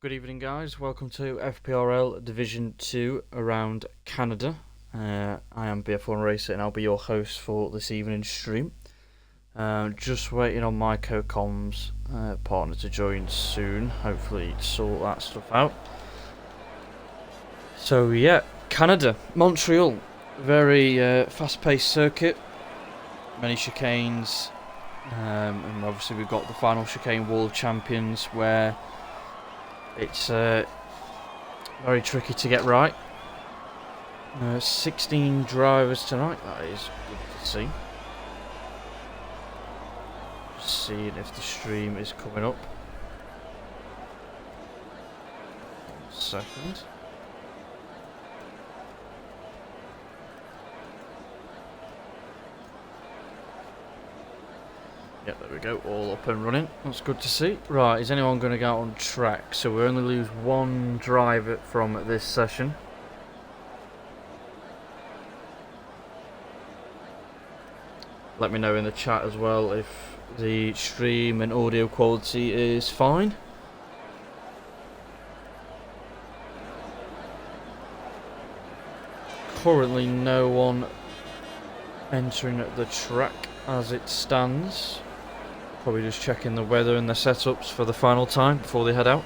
Good evening, guys. Welcome to FPRL Division 2 around Canada. I am BF1 Racer and I'll be your host for this evening's stream. Just waiting on my co-comms partner to join soon. Hopefully sort that stuff out. So yeah, Canada, Montreal. Very fast-paced circuit. Many chicanes. And obviously we've got the final chicane World Champions where it's very tricky to get right. 16 drivers tonight, that is good to see. Just seeing if the stream is coming up. 1 second. Yep, there we go, all up and running. That's good to see. Right, is anyone going to go out on track? So we only lose one driver from this session. Let me know in the chat as well if the stream and audio quality is fine. Currently no one entering at the track as it stands. Probably just checking the weather and the setups for the final time before they head out.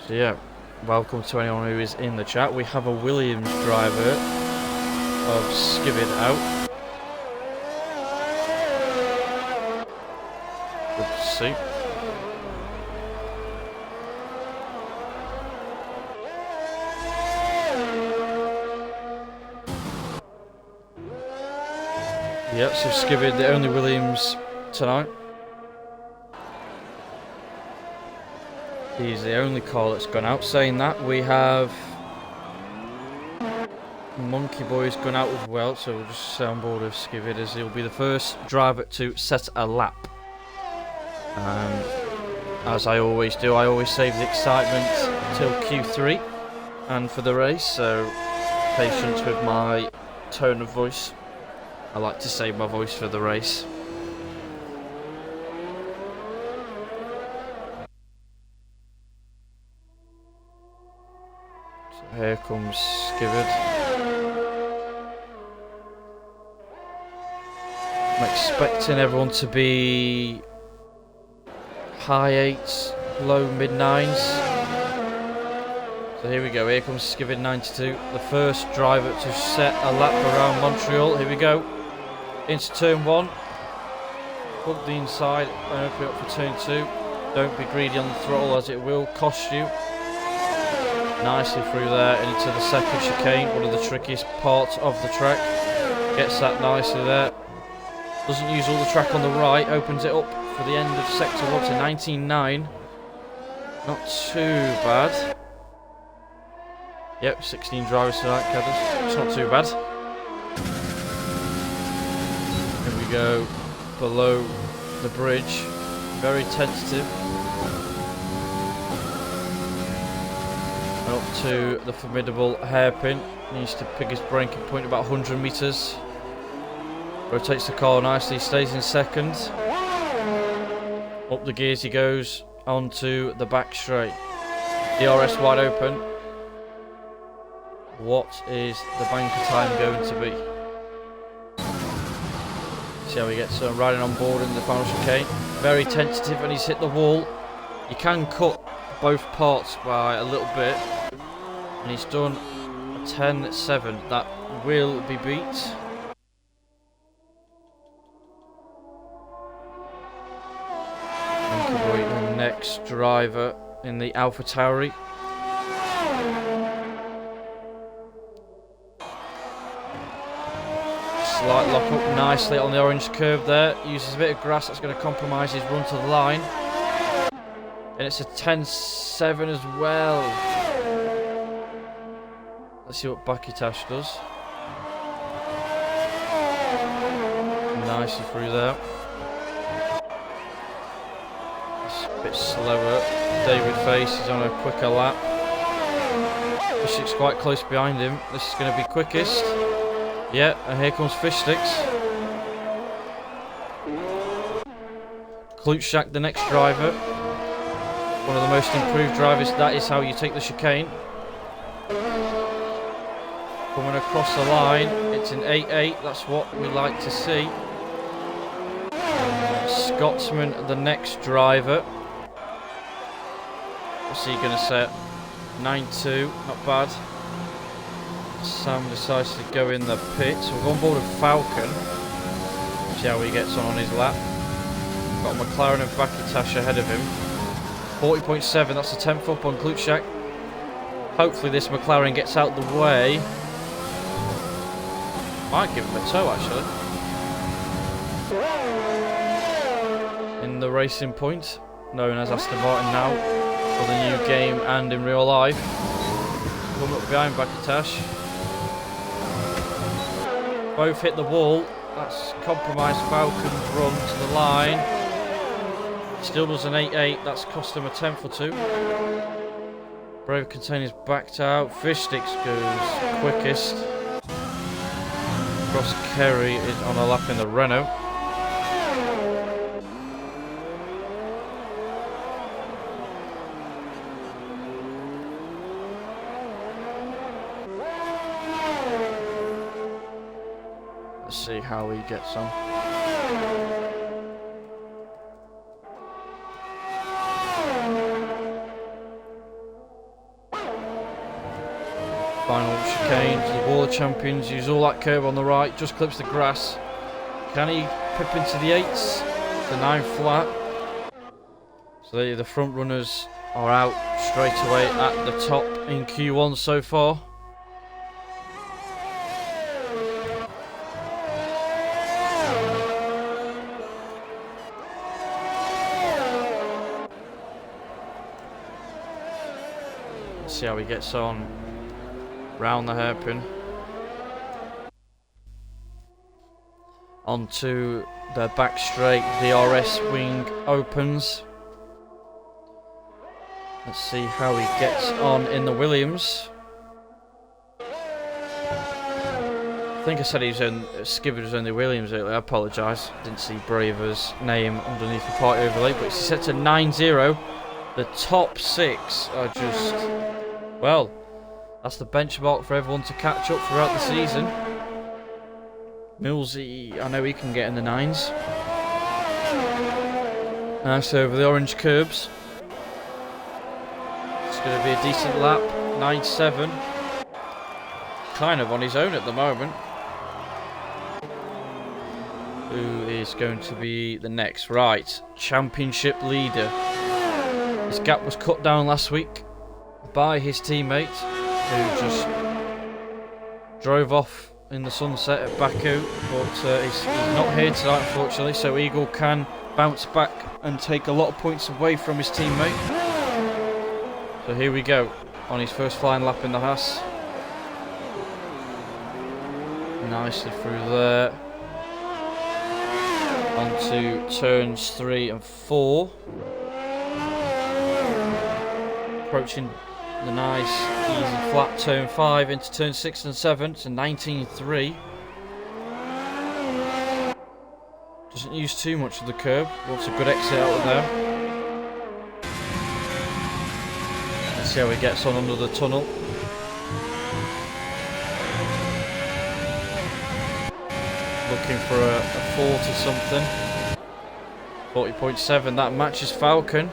So yeah, welcome to anyone who is in the chat. We have a Williams driver of Skivid out. Good to see. Yep, so Skivid, the only Williams tonight. He's the only car that's gone out. Saying that, we have Monkey Boy's gone out as well, so we'll just stay on board with Skivid as he'll be the first driver to set a lap. As I always do, I always save the excitement till Q3 and for the race, so patience with my tone of voice. I like to save my voice for the race. So here comes Skivid. I'm expecting everyone to be high 8s, low mid 9s. So here we go, here comes Skivid 92, the first driver to set a lap around Montreal. Here we go. Into turn 1, plug the inside and open it up for turn 2. Don't be greedy on the throttle as it will cost you. Nicely through there into the second chicane, one of the trickiest parts of the track. Gets that nicely there. Doesn't use all the track on the right, opens it up for the end of sector 1 to 19.9. Not too bad. Yep, 16 drivers tonight, Kedders. It's not too bad. Go below the bridge, very tentative, and up to the formidable hairpin. Needs to pick his braking point about 100 metres. Rotates the car nicely, stays in second. Up the gears he goes onto the back straight. DRS wide open. What is the banker time going to be? See how he gets riding on board in the final chicane. Very tentative and he's hit the wall. You can cut both parts by a little bit. And he's done a 10.7. That will be beat. Monkey Boy, the next driver in the Alpha Tauri. Slight lock up nicely on the orange curve there. Uses a bit of grass that's going to compromise his run to the line. And it's a 10.7 as well. Let's see what Bakitash does. Nicely through there. It's a bit slower. David Face is on a quicker lap. Fishstick's quite close behind him. This is going to be quickest. Yeah, and here comes Fishsticks. Klutschak, the next driver. one of the most improved drivers. That is how you take the chicane. Coming across the line, it's an 8-8. That's what we like to see. Scotsman, the next driver. What's he going to set? 9-2, not bad. Sam decides to go in the pit. So we're on board with Falcon. See how he gets on his lap. Got McLaren and Bakitash ahead of him. 40.7, that's a 10th up on Klutschak. Hopefully this McLaren gets out the way. Might give him a tow actually. In the Racing Point, known as Aston Martin now, for the new game and in real life. Come up behind Bakitash. Both hit the wall. That's compromised Falcon's run to the line. Still does an 8-8. That's cost him a 10th or 2. Brave Container's backed out. Fish Sticks goes quickest. Cross Kerry is on a lap in the Renault. Let's see how he gets on. Final chicane to the Wall of Champions. Use all that curve on the right. Just clips the grass. Can he pip into the 8s? The 9 flat. So the front runners are out straight away at the top in Q1 so far. Let's see how he gets on. Round the hairpin. Onto the back straight. DRS wing opens. Let's see how he gets on in the Williams. I think I said he was in Skipper was in the Williams earlier. I apologise. Didn't see Braver's name underneath the party overlay, but it's set to 9-0. The top 6 are just, well, that's the benchmark for everyone to catch up throughout the season. Millsy, I know he can get in the 9s. Nice over the orange curbs. It's going to be a decent lap. 9-7. Kind of on his own at the moment. Who is going to be the next? Right, championship leader. His gap was cut down last week by his teammate, who just drove off in the sunset at Baku, but he's not here tonight unfortunately, so Eagle can bounce back and take a lot of points away from his teammate. So here we go, on his first flying lap in the Haas. Nicely through there. Onto turns 3 and 4. Approaching the nice, easy flat turn 5 into turn 6 and 7 to 19.3. Doesn't use too much of the curb. Wants a good exit out of there. Let's see how he gets on under the tunnel. Looking for a 40 something. 40.7. That matches Falcon.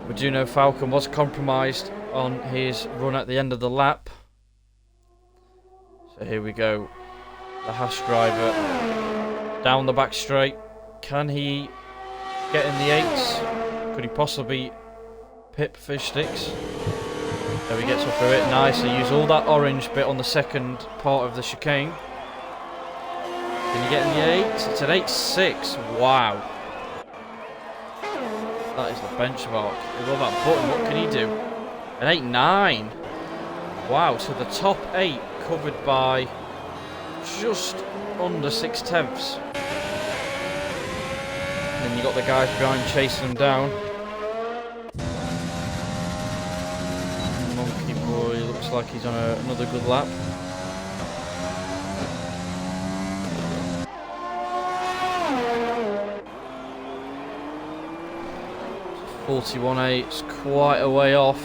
We do know Falcon was compromised on his run at the end of the lap. So here we go. The Haas driver down the back straight. Can he get in the 8s? Could he possibly pip Fish Sticks? There he gets up through it nicely. Use all that orange bit on the second part of the chicane. Can you get in the 8s? It's an 8.6. Wow. That is the benchmark. With all that button, what can he do? An 8.9. Wow, so the top 8 covered by just under 6/10. And then you got the guys behind chasing them down. Monkey Boy looks like he's on another good lap. 41.8, it's quite a way off.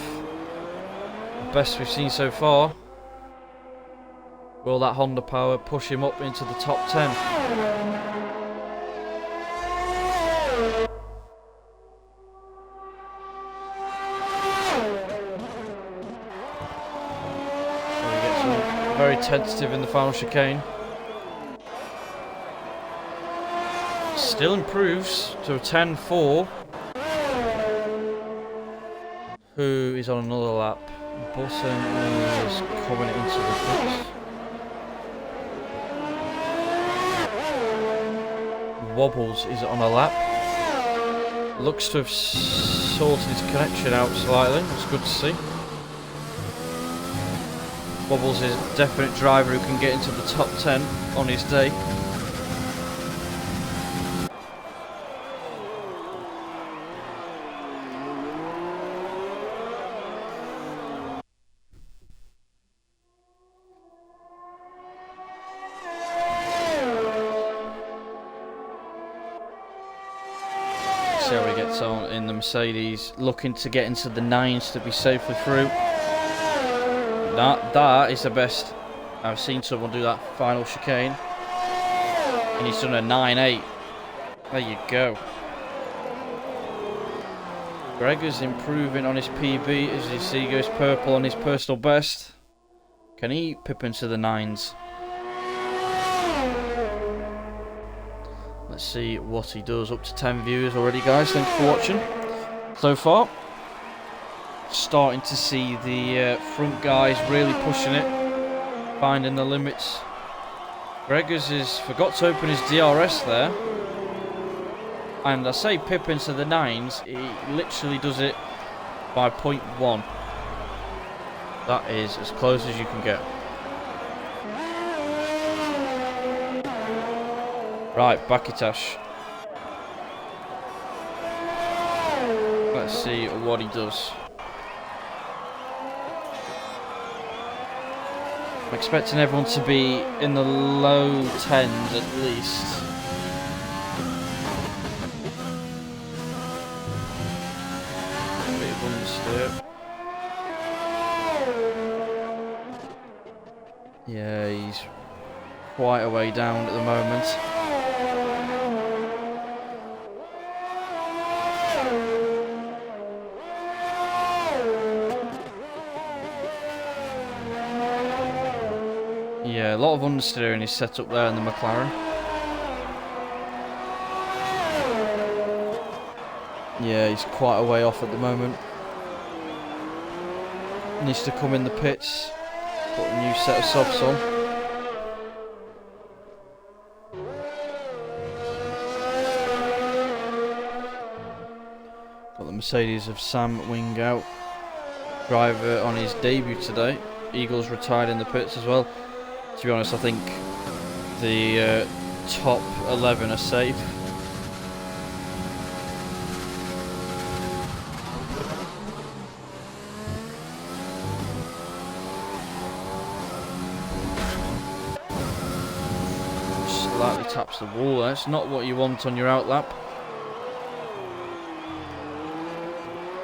Best we've seen so far. Will that Honda power push him up into the top 10? He gets very tentative in the final chicane. Still improves to a 10.4. Who is on another lap? Button is coming into the pits. Wobbles is on a lap. Looks to have sorted his connection out slightly. That's good to see. Wobbles is a definite driver who can get into the top 10 on his day. See how he gets on in the Mercedes, looking to get into the 9s to be safely through. That is the best I've seen someone do that final chicane, and he's done a 9.8. There you go. Gregor's improving on his PB as you see, goes purple on his personal best. Can he pip into the 9s? Let's see what he does. Up to 10 viewers already, guys. Thanks for watching so far. Starting to see the front guys really pushing it, finding the limits. Gregors has forgot to open his DRS there. And I say pip into the 9s, he literally does it by 0.1. That is as close as you can get. Right, Bakitash. Let's see what he does. I'm expecting everyone to be in the low 10s at least. A bit of understeer. Yeah, he's quite a way down at the moment. Yeah, a lot of understeering is set up there in the McLaren. Yeah, he's quite a way off at the moment. Needs to come in the pits, put a new set of softs on. Got the Mercedes of Sam Wingout, driver on his debut today. Eagles retired in the pits as well. To be honest, I think the top 11 are safe. Slightly taps the wall there. It's not what you want on your outlap.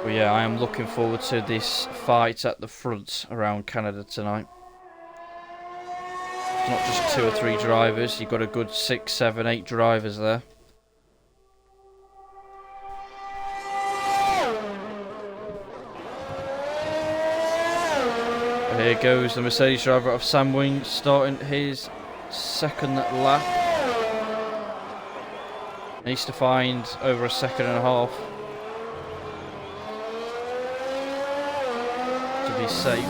But yeah, I am looking forward to this fight at the front around Canada tonight. It's not just 2 or 3 drivers, you've got a good 6, 7, 8 drivers there. Here goes the Mercedes driver of Sam Wing, starting his second lap. Needs to find over a second and a half to be safe.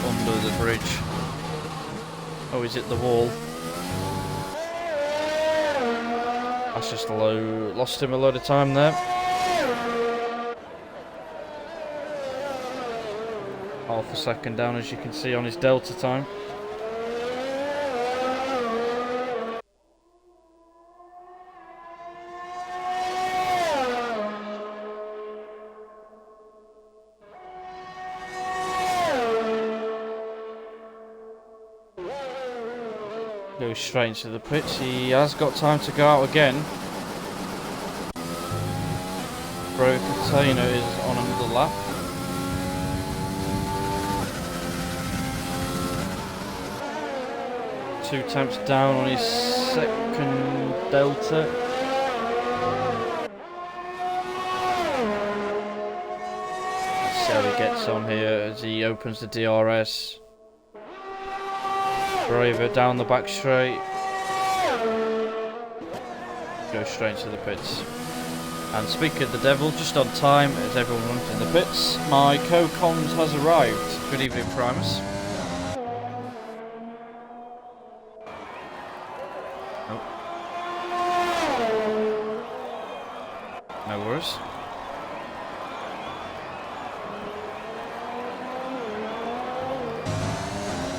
Under the bridge. Oh, is it the wall? That's just low. Lost him a load of time there. Half a second down, as you can see on his delta time. Goes straight into the pits. He has got time to go out again. Bro Container is on another lap. Two temps down on his second Delta. Let's see how he gets on here as he opens the DRS. Braver down the back straight. Goes straight into the pits. And speaking of the devil, just on time as everyone runs in the pits, my co-comms has arrived. Good evening, Primus. Nope. No worries.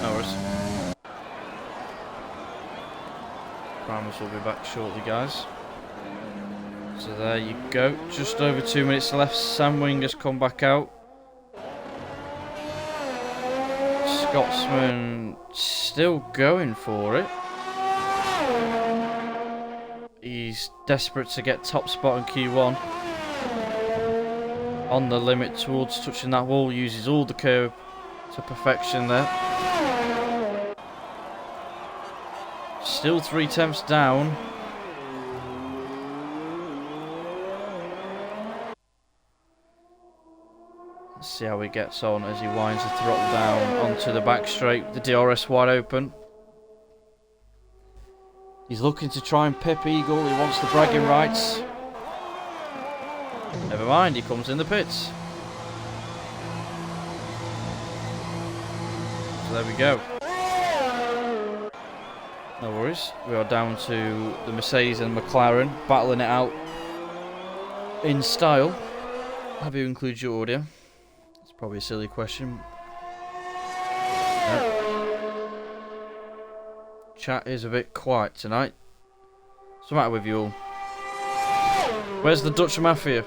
No worries. Primus will be back shortly, guys. So there you go, just over 2 minutes left. Sam Wing has come back out. Scotsman still going for it. He's desperate to get top spot in Q1. On the limit towards touching that wall, uses all the curb to perfection there. Still 3 temps down. Let's see how he gets on as he winds the throttle down onto the back straight, the DRS wide open. He's looking to try and pip Eagle, he wants the bragging rights. Never mind, he comes in the pits. So there we go. No worries, we are down to the Mercedes and McLaren, battling it out in style. Have you included your audio? Probably a silly question. No. Chat is a bit quiet tonight. What's the matter with you all? Where's the Dutch Mafia?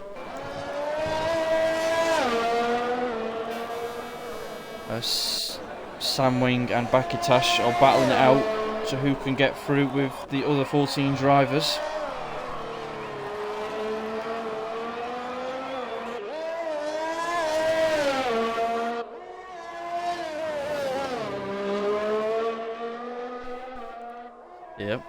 Sam Wing and Bakitash are battling it out to who can get through with the other 14 drivers. Yep.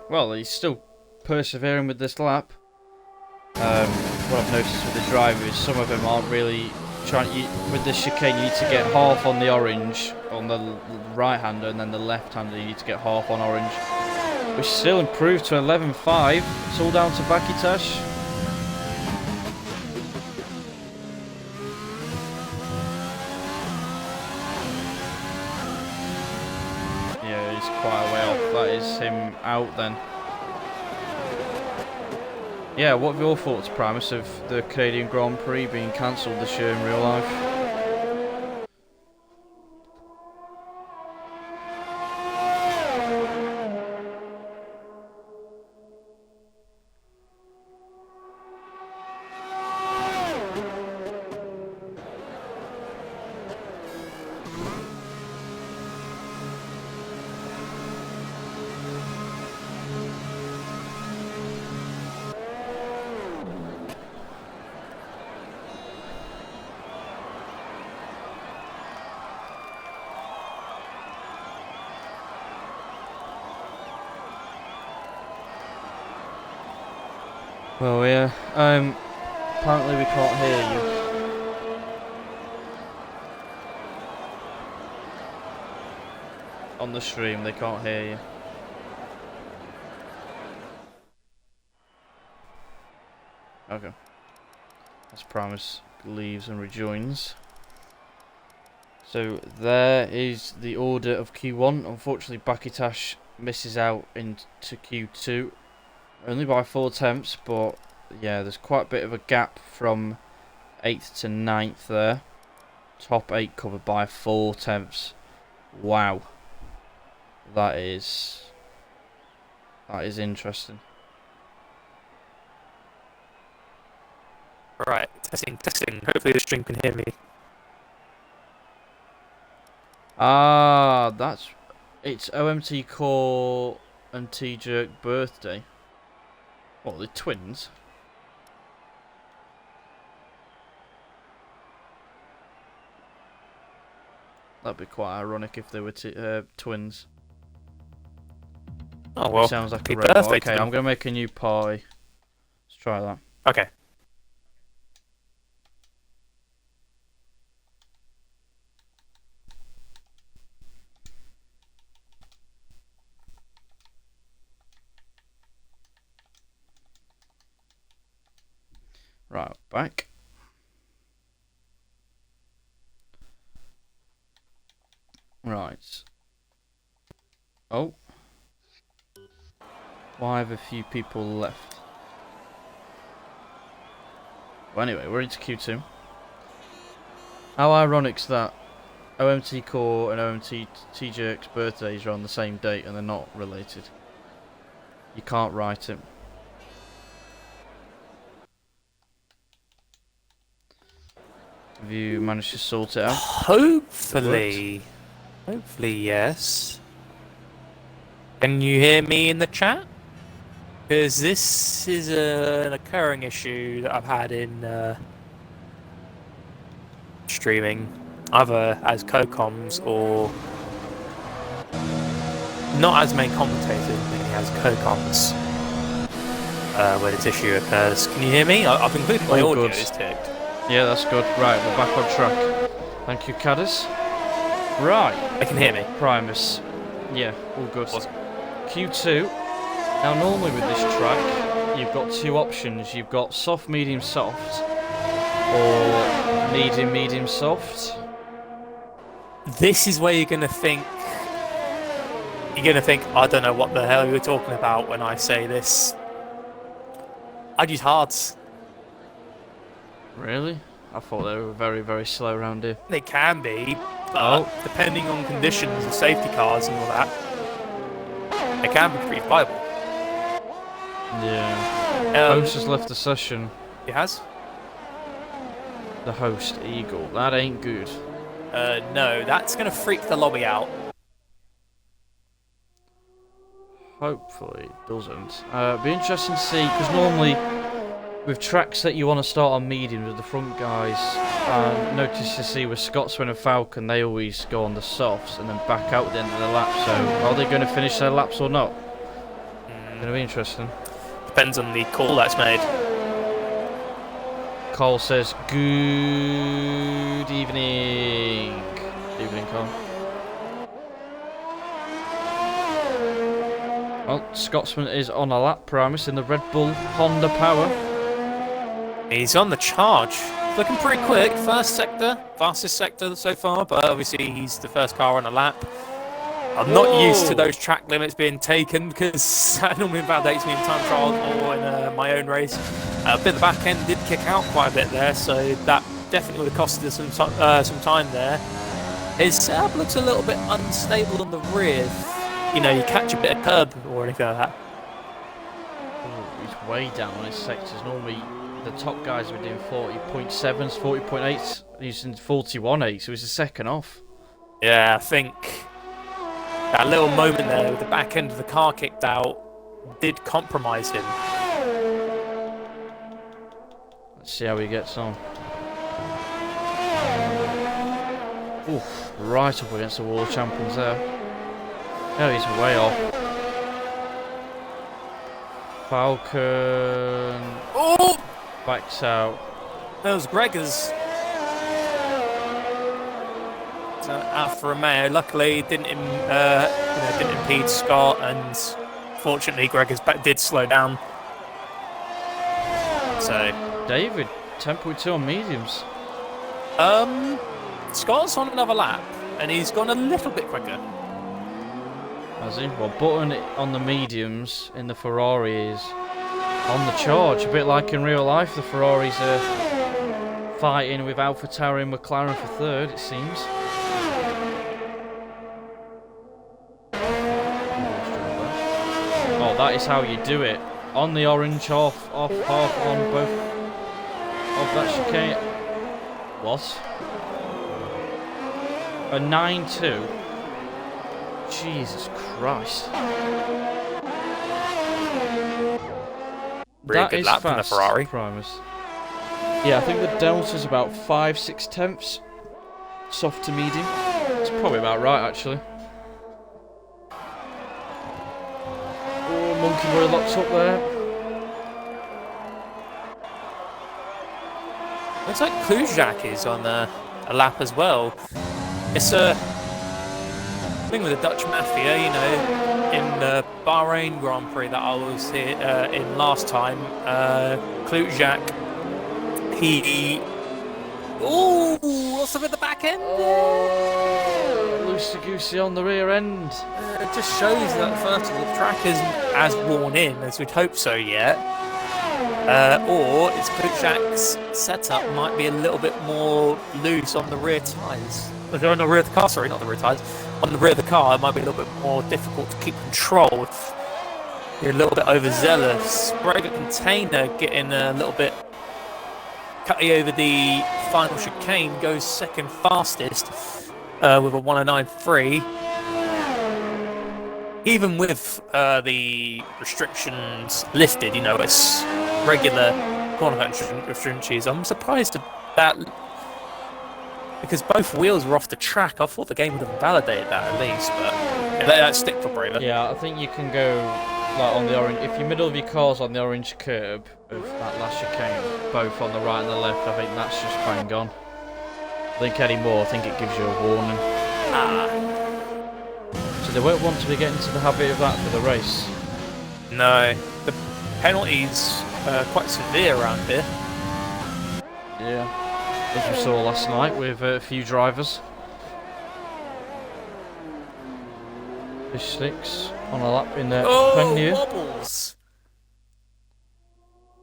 Well, he's still persevering with this lap. What I've noticed with the drivers, some of them aren't really trying. With this chicane, you need to get half on the orange on the right-hander, and then the left-hander you need to get half on orange, which still improved to 11.5. It's all down to Bakitash. Yeah, he's quite a way off. That is him out then. Yeah, what are your thoughts, Primus, of the Canadian Grand Prix being cancelled this year in real life? Well, yeah, apparently we can't hear you. On the stream, they can't hear you. Okay. as Primus leaves and rejoins. So there is the order of Q1. Unfortunately, Bakitash misses out into Q2 only by 4 attempts, but yeah, there's quite a bit of a gap from 8th to 9th there. Top 8 covered by 4 attempts. Wow, that is interesting. Right, testing. Hopefully the stream can hear me. Ah, it's OMT Core and T-Jerk birthday. What, the twins? That'd be quite ironic if they were twins. Oh well. It sounds like a red. Okay, I'm gonna make a new party. Let's try that. Okay. Right, back. Right. Oh. Why have a few people left? Well, anyway, we're into Q2. How ironic's that OMT Core and OMT T-Jerk's birthdays are on the same date and they're not related. You can't write it. Have you managed to sort it out? Hopefully, yes. Can you hear me in the chat? Because this is an occurring issue that I've had in streaming, either as co-coms or not as main commentator, mainly as co-coms, where this issue occurs. Can you hear me? I've included my audio is ticked. Yeah, that's good. Right, we're back on track. Thank you, Caddis. Right. I can hear me. Primus. Yeah, all good. Awesome. Q2. Now, normally with this track, you've got 2 options. You've got soft, medium, soft, or medium, medium, soft. This is where you're gonna think. I don't know what the hell you're talking about when I say this. I'd use hards. Really? I thought they were very, very slow around here. They can be, but depending on conditions and safety cars and all that, they can be pretty viable. Yeah. Host has left the session. He has? The host, Eagle. That ain't good. No, that's going to freak the lobby out. Hopefully it doesn't. Be interesting to see, because normally with tracks that you want to start on medium with the front guys, notice to see with Scotsman and Falcon, they always go on the softs and then back out at the end of the lap. So are they going to finish their laps or not? Going to be interesting. Depends on the call that's made. Cole says, good evening. Evening, Cole. Well, Scotsman is on a lap, Primus, in the Red Bull Honda Power. He's on the charge. Looking pretty quick. First sector, fastest sector so far, but obviously he's the first car on a lap. I'm not used to those track limits being taken because that normally invalidates me in time trial or in my own race. A bit of the back end did kick out quite a bit there, so that definitely would have costed us some time there. His setup looks a little bit unstable on the rear. You know, you catch a bit of curb or anything like that. Oh, he's way down on his sectors. Normally the top guys were doing 40.7s, 40.8s. He's in 41.8, so he's a second off. Yeah, I think that little moment there with the back end of the car kicked out did compromise him. Let's see how he gets on. Oof, right up against the world champions there. No, he's way off. Falcon. Oh! Backs out. That was Gregor's. Alfa Romeo. Luckily, didn't impede Scott, and fortunately, Gregor's did slow down. So David 10.2 on mediums. Scott's on another lap, and he's gone a little bit quicker. Has he? Well, Button on the mediums in the Ferrari is on the charge. A bit like in real life, the Ferraris are fighting with AlphaTauri and McLaren for third, it seems. Oh, that is how you do it. On the orange, off, half on both of that chicane. What? A 9.2? Jesus Christ. Really That good is lap from the fast, Ferrari. Primus. Yeah, I think the delta's about 5-6 tenths. Soft to medium. It's probably about right, actually. Oh, Monkey Boy locked up there. Looks like Kuzak is on a lap as well. It's a thing with the Dutch Mafia, you know, in the Bahrain Grand Prix that I was here in last time. Kuzak, he... Ooh, what's up at the back end? Oh, loosey-goosey on the rear end. It just shows that, first of all, the track isn't as worn in as we'd hope so yet. Or it's Kuzak's setup might be a little bit more loose on the rear tyres. On the rear of the car, sorry, not the rear tyres. On the rear of the car, it might be a little bit more difficult to keep control if you're a little bit overzealous. Braga Container getting a little bit cutty over the final chicane, goes second fastest with a 109.3. Even with the restrictions lifted, you know, it's regular corner restrictions. I'm surprised at that because both wheels were off the track. I thought the game would have validated that at least, but yeah, that's stick for Braver. Yeah, I think you can go like on the orange. If your middle of your car's on the orange curb of that last chicane, both on the right and the left, I think that's just bang on. I think anymore, I think it gives you a warning. So they won't want to be getting into the habit of that for the race. No, the penalties are quite severe around here. Yeah, as we saw last night with a few drivers. Fish sticks on a lap in there. Wobbles!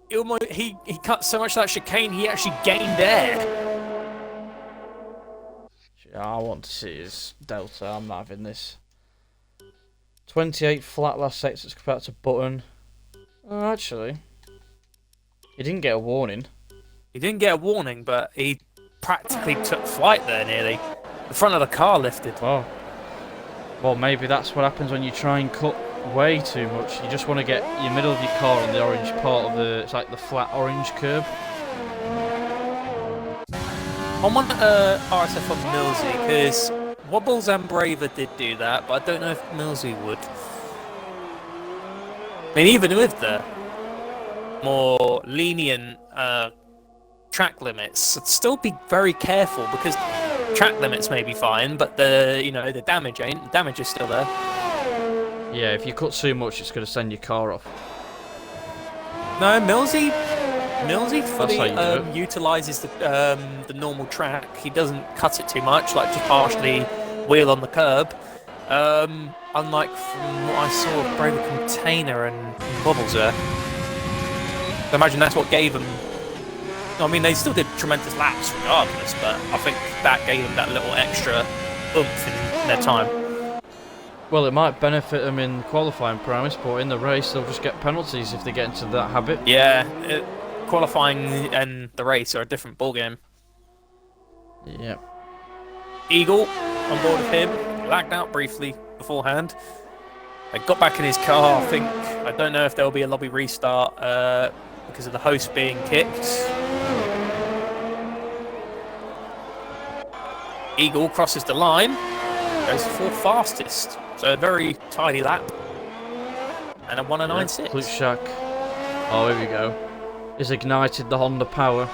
He cut so much of that chicane, he actually gained air. Yeah, I want to see his delta. I'm not having this. 28 flat last sectors compared to Button. Oh, actually, he didn't get a warning. He didn't get a warning, but he practically took flight there nearly. The front of the car lifted. Oh. Well, maybe that's what happens when you try and cut way too much. You just want to get your middle of your car on the orange part of the... It's like the flat orange curb. I want RSF on Millsy, because Wobbles and Braver did do that, but I don't know if Millsy would. I mean, even with the more lenient track limits, I'd still be very careful, because track limits may be fine, but the damage ain't. The damage is still there. Yeah, if you cut too much, it's going to send your car off. No, Millsy fully utilises the normal track. He doesn't cut it too much, like just partially wheel on the curb. Unlike from what I saw of Braver Container and Bubbles there. I imagine that's what gave them... I mean, they still did tremendous laps regardless, but I think that gave them that little extra oomph in their time. Well, it might benefit them in qualifying premise, but in the race they'll just get penalties if they get into that habit. Yeah, qualifying and the race are a different ballgame. Yep. Eagle on board with him, lagged out briefly beforehand. They got back in his car, I don't know if there'll be a lobby restart because of the host being kicked. Eagle crosses the line, goes for fastest. So a very tidy lap. And a 109.6. Klutschak. Oh, here we go. He's ignited the Honda power.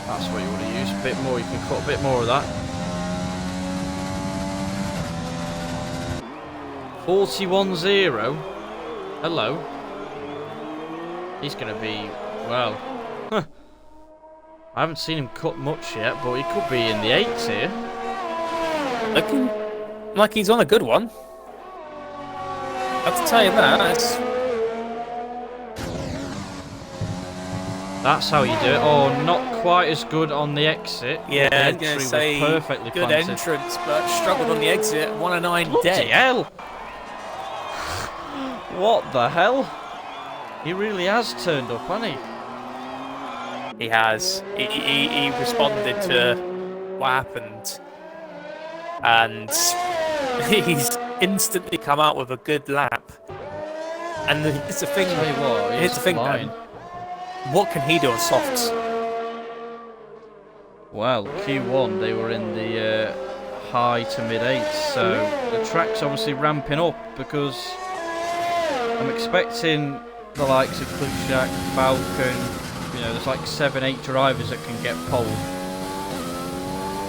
That's what you want to use. A bit more. You can cut a bit more of that. 41-0. Hello. He's going to be, well, I haven't seen him cut much yet, but he could be in the 8s here. Looking like he's on a good one. I have to tell you that. That's how you do it. Oh, not quite as good on the exit. Yeah, the I was entry going to was say perfectly good planted. entrance, but struggled on the exit. 109 Bloody dead. hell! What the hell? He really has turned up, hasn't he? He has. He responded to what happened, and he's instantly come out with a good lap. And it's the thing. Tell you what, Here's the thing, flying. man. What can he do on softs? Well, Q1 they were in the high to mid 8s, so the track's obviously ramping up because I'm expecting the likes of Clipshack, Falcon, you know, there's like 7-8 drivers that can get pole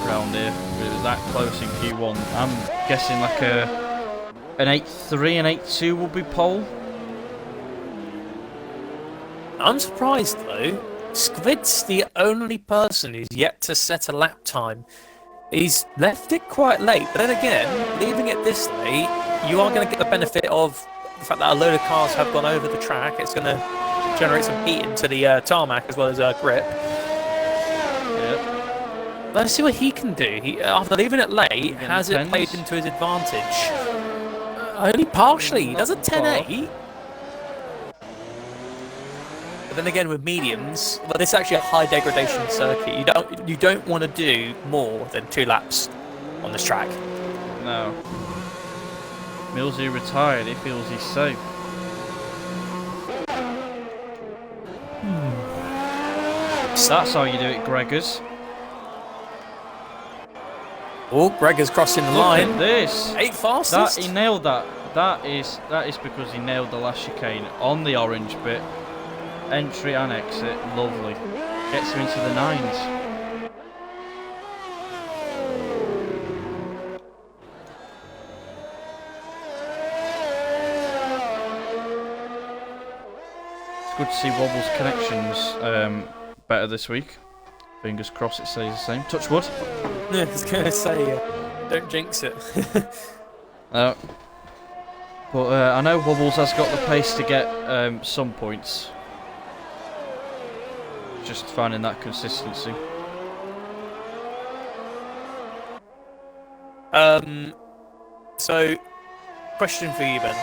around here. It was that close in Q1. I'm guessing like an 8-3 and 8-2 will be pole. I'm surprised though. Squid's the only person who's yet to set a lap time. He's left it quite late, but then again, leaving it this late, you are going to get the benefit of the fact that a load of cars have gone over the track. It's going to generate some heat into the tarmac as well as grip. Yep. Let's see what he can do. He, after leaving it late, has it 10s? played into his advantage? Only partially. He does a 10-8. But then again, with mediums, well, this is actually a high degradation circuit. You don't want to do more than 2 laps on this track. No. Millsy retired, he feels he's safe. That's how you do it, Gregors. Oh, Gregor's crossing the Look line. at this. 8 fastest. He nailed that. That is because he nailed the last chicane on the orange bit. Entry and exit, lovely. Gets him into the 9s. It's good to see Wobble's connections better this week. Fingers crossed it stays the same. Touch wood. Yeah, I was going to say, don't jinx it. But I know Wobbles has got the pace to get some points. Just finding that consistency. So, question for you, Ben.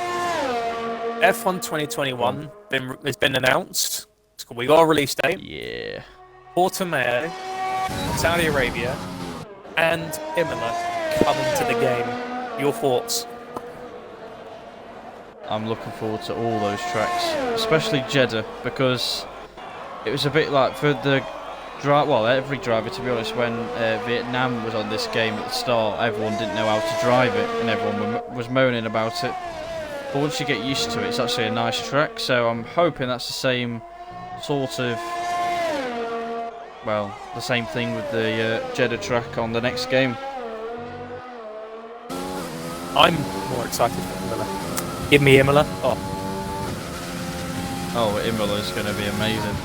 F1 2021 has been announced. We got a release date. Yeah. Portimao, Saudi Arabia, and Imola coming to the game. Your thoughts? I'm looking forward to all those tracks, especially Jeddah, because it was a bit like for the every driver, to be honest, when Vietnam was on this game at the start, everyone didn't know how to drive it and everyone was moaning about it. But once you get used to it, it's actually a nice track, so I'm hoping that's the same sort of, well, the same thing with the Jeddah track on the next game. I'm more excited for Imola. Give me Imola. Oh, Imola is going to be amazing.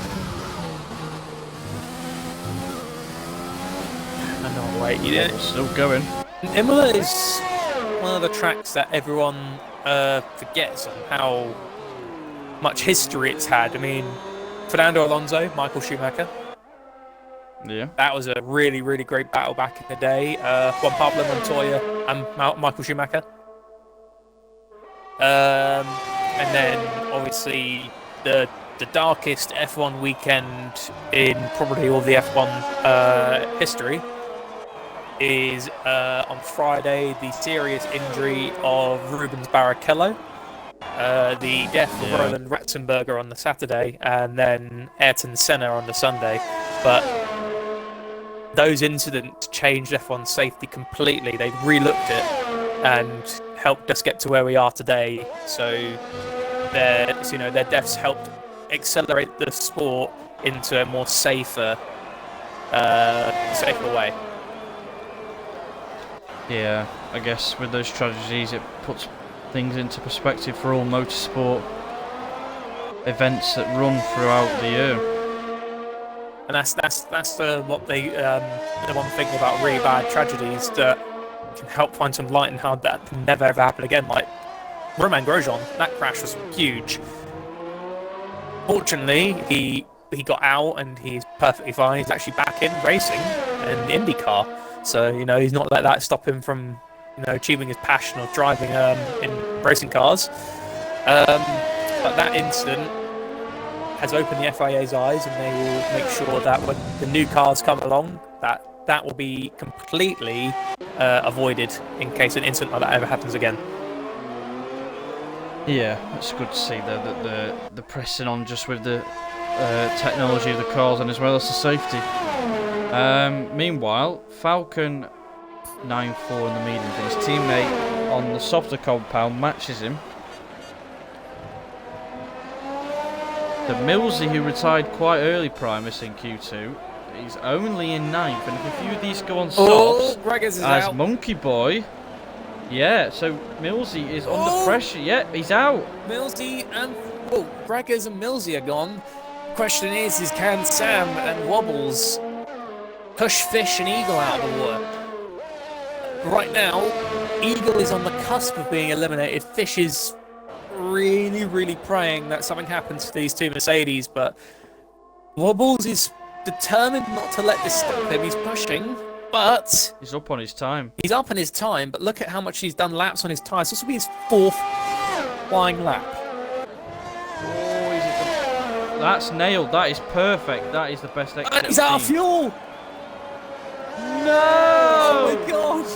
I know, wait, you know, Still going. Imola is one of the tracks that everyone forgets on how much history it's had. I mean, Fernando Alonso, Michael Schumacher. Yeah. That was a really, really great battle back in the day. Juan Pablo Montoya and Michael Schumacher. And then, obviously, the darkest F1 weekend in probably all the F1 history is on Friday, the serious injury of Rubens Barrichello, the death of Roland Ratzenberger on the Saturday, and then Ayrton Senna on the Sunday. But those incidents changed F1 safety completely. They re-looked it and helped us get to where we are today. So their deaths helped accelerate the sport into a more safer way. Yeah, I guess with those tragedies, it puts things into perspective for all motorsport events that run throughout the year. And that's what they the one thing about really bad tragedies that can help find some light in how that can never ever happen again. Like Romain Grosjean, that crash was huge. Fortunately, he got out and he's perfectly fine. He's actually back in racing in the IndyCar, so he's not let that stop him from achieving his passion of driving in racing cars. But that incident has opened the FIA's eyes, and they will make sure that when the new cars come along, that will be completely avoided in case an incident like that ever happens again. Yeah, it's good to see that the pressing on just with the technology of the cars and as well as the safety. Meanwhile, Falcon 9.4 in the mediums, and his teammate on the softer compound matches him. The Millsy, who retired quite early Primus in Q2, he's only in 9th, and if a few of these go on softs, as out. Monkey Boy, yeah, so Millsy is under pressure. Yeah, he's out. Millsy and Braggers and Millsy are gone. Question is can Sam and Wobbles push Fish and Eagle out of the water? Right now, Eagle is on the cusp of being eliminated. Fish is really, really praying that something happens to these two Mercedes, but Wobbles is determined not to let this stop him. He's pushing, but he's up on his time. He's up on his time, but look at how much he's done laps on his tyres. This will be his 4th flying lap. That's nailed. That is perfect. That is the best exit. And he's out of fuel. No! Oh my god!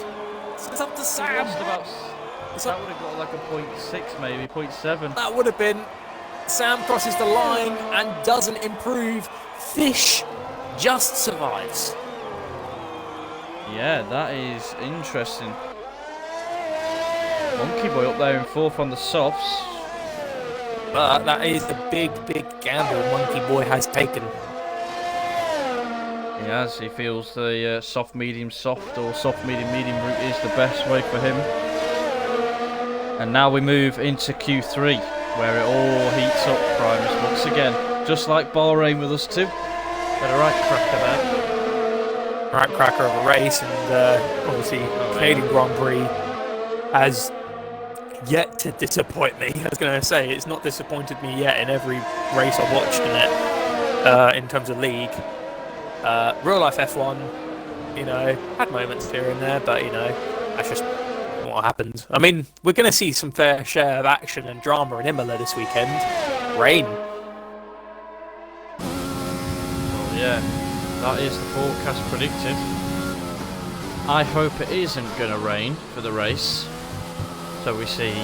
It's up to Sam. That would have got like a 0.6, maybe 0.7. That would have been. Sam crosses the line and doesn't improve. Fish just survives. Yeah, that is interesting. Monkey Boy up there in 4th on the softs. But that is the big, big gamble Monkey Boy has taken. He has. He feels the soft, medium, soft, or soft, medium, medium route is the best way for him. And now we move into Q3, where it all heats up Primus once again. Just like Bahrain with us too. Got a right cracker there. Right cracker of a race, and obviously Canadian Grand Prix has yet to disappoint me. I was going to say, it's not disappointed me yet in every race I've watched in it, in terms of league. Real life F1, had moments here and there, but that's just what happens. I mean, we're going to see some fair share of action and drama in Imola this weekend. Rain. Well, yeah, that is the forecast predicted. I hope it isn't going to rain for the race, so we see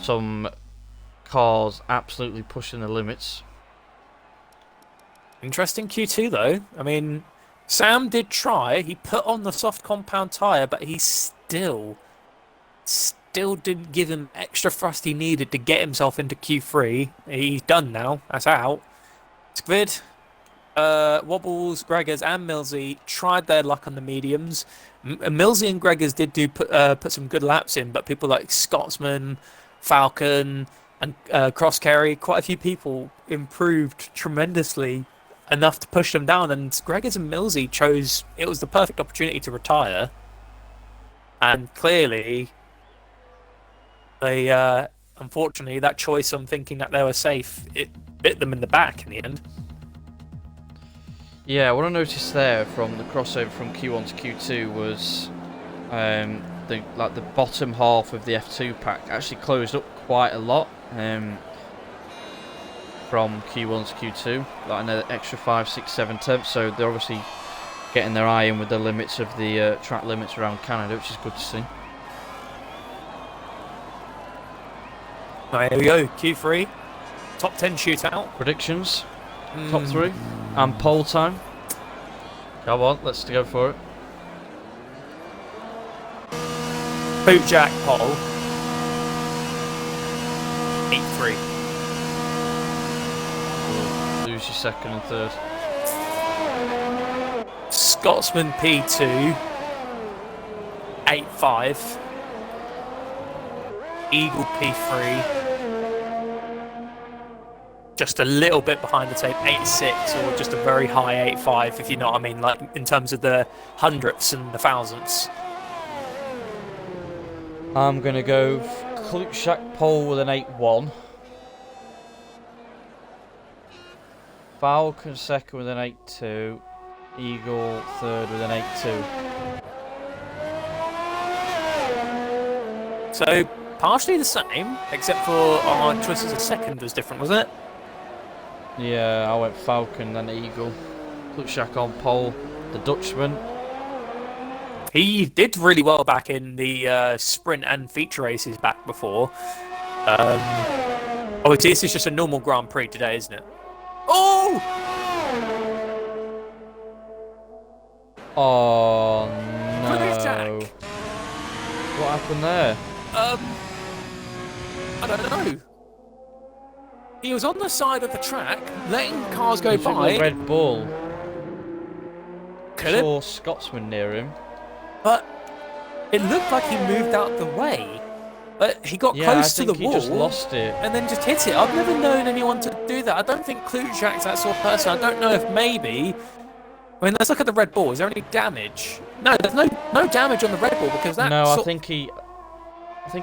some cars absolutely pushing the limits. Interesting Q2 though. I mean, Sam did try. He put on the soft compound tyre, but he still didn't give him extra thrust he needed to get himself into Q3. He's done now. That's out. Skvid, Wobbles, Gregors, and Millsy tried their luck on the mediums. Millsy and Gregors did put some good laps in, but people like Scotsman, Falcon, and Crosscarry, quite a few people improved tremendously enough to push them down, and Gregors and Millsy chose it was the perfect opportunity to retire, and clearly they unfortunately that choice on thinking that they were safe, it bit them in the back in the end. Yeah, what I noticed there from the crossover from Q1 to Q2 was the bottom half of the F2 pack actually closed up quite a lot from Q1 to Q2, like another extra 5, 6, 7 tenths. So they're obviously getting their eye in with the limits of the track limits around Canada, which is good to see. Right, here we go, Q3, top 10 shootout. Predictions, top 3, and pole time. Come on, let's go for it. Boot Jack pole. 8-3. Lose your second and third. Scotsman P2. 8-5. Eagle P3. Just a little bit behind the tape, 8.6, or just a very high 8.5, if you know what I mean, like in terms of the hundredths and the thousandths. I'm going to go Klutschak pole with an 8.1. Falcon second with an 8.2. Eagle third with an 8.2. So, partially the same, except for our choices of second was different, wasn't it? Yeah, I went Falcon, then Eagle. Klutschak on pole, the Dutchman. He did really well back in the sprint and feature races back before. Oh, this is just a normal Grand Prix today, isn't it? Oh! Oh no! What happened there? I don't know. He was on the side of the track, letting cars go by. The Red Bull. Could Saw Scotsman near him. But it looked like he moved out the way. But he got close to the wall. He just lost it. And then just hit it. I've never known anyone to do that. I don't think Klutschak's that sort of person. I don't know if maybe... I mean, let's look at the Red Bull. Is there any damage? No, there's no damage on the Red Bull because that... No, I think he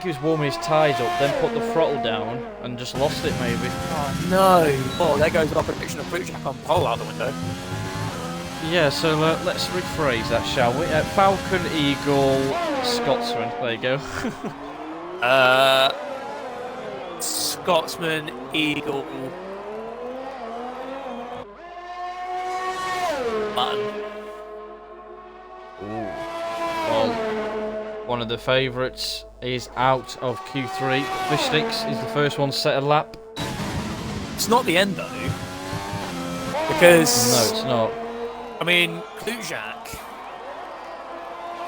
was warming his tyres up, then put the throttle down and just lost it maybe. Oh, no. Well, there goes our prediction of Klutschak on pole out the window. Yeah, so let's rephrase that, shall we? Falcon, Eagle, Scotsman. There you go. Scotsman, Eagle, Button. Ooh. Well, one of the favourites is out of Q3. Fishsticks is the first one to set a lap. It's not the end though, because no, it's not. I mean, Klutschak,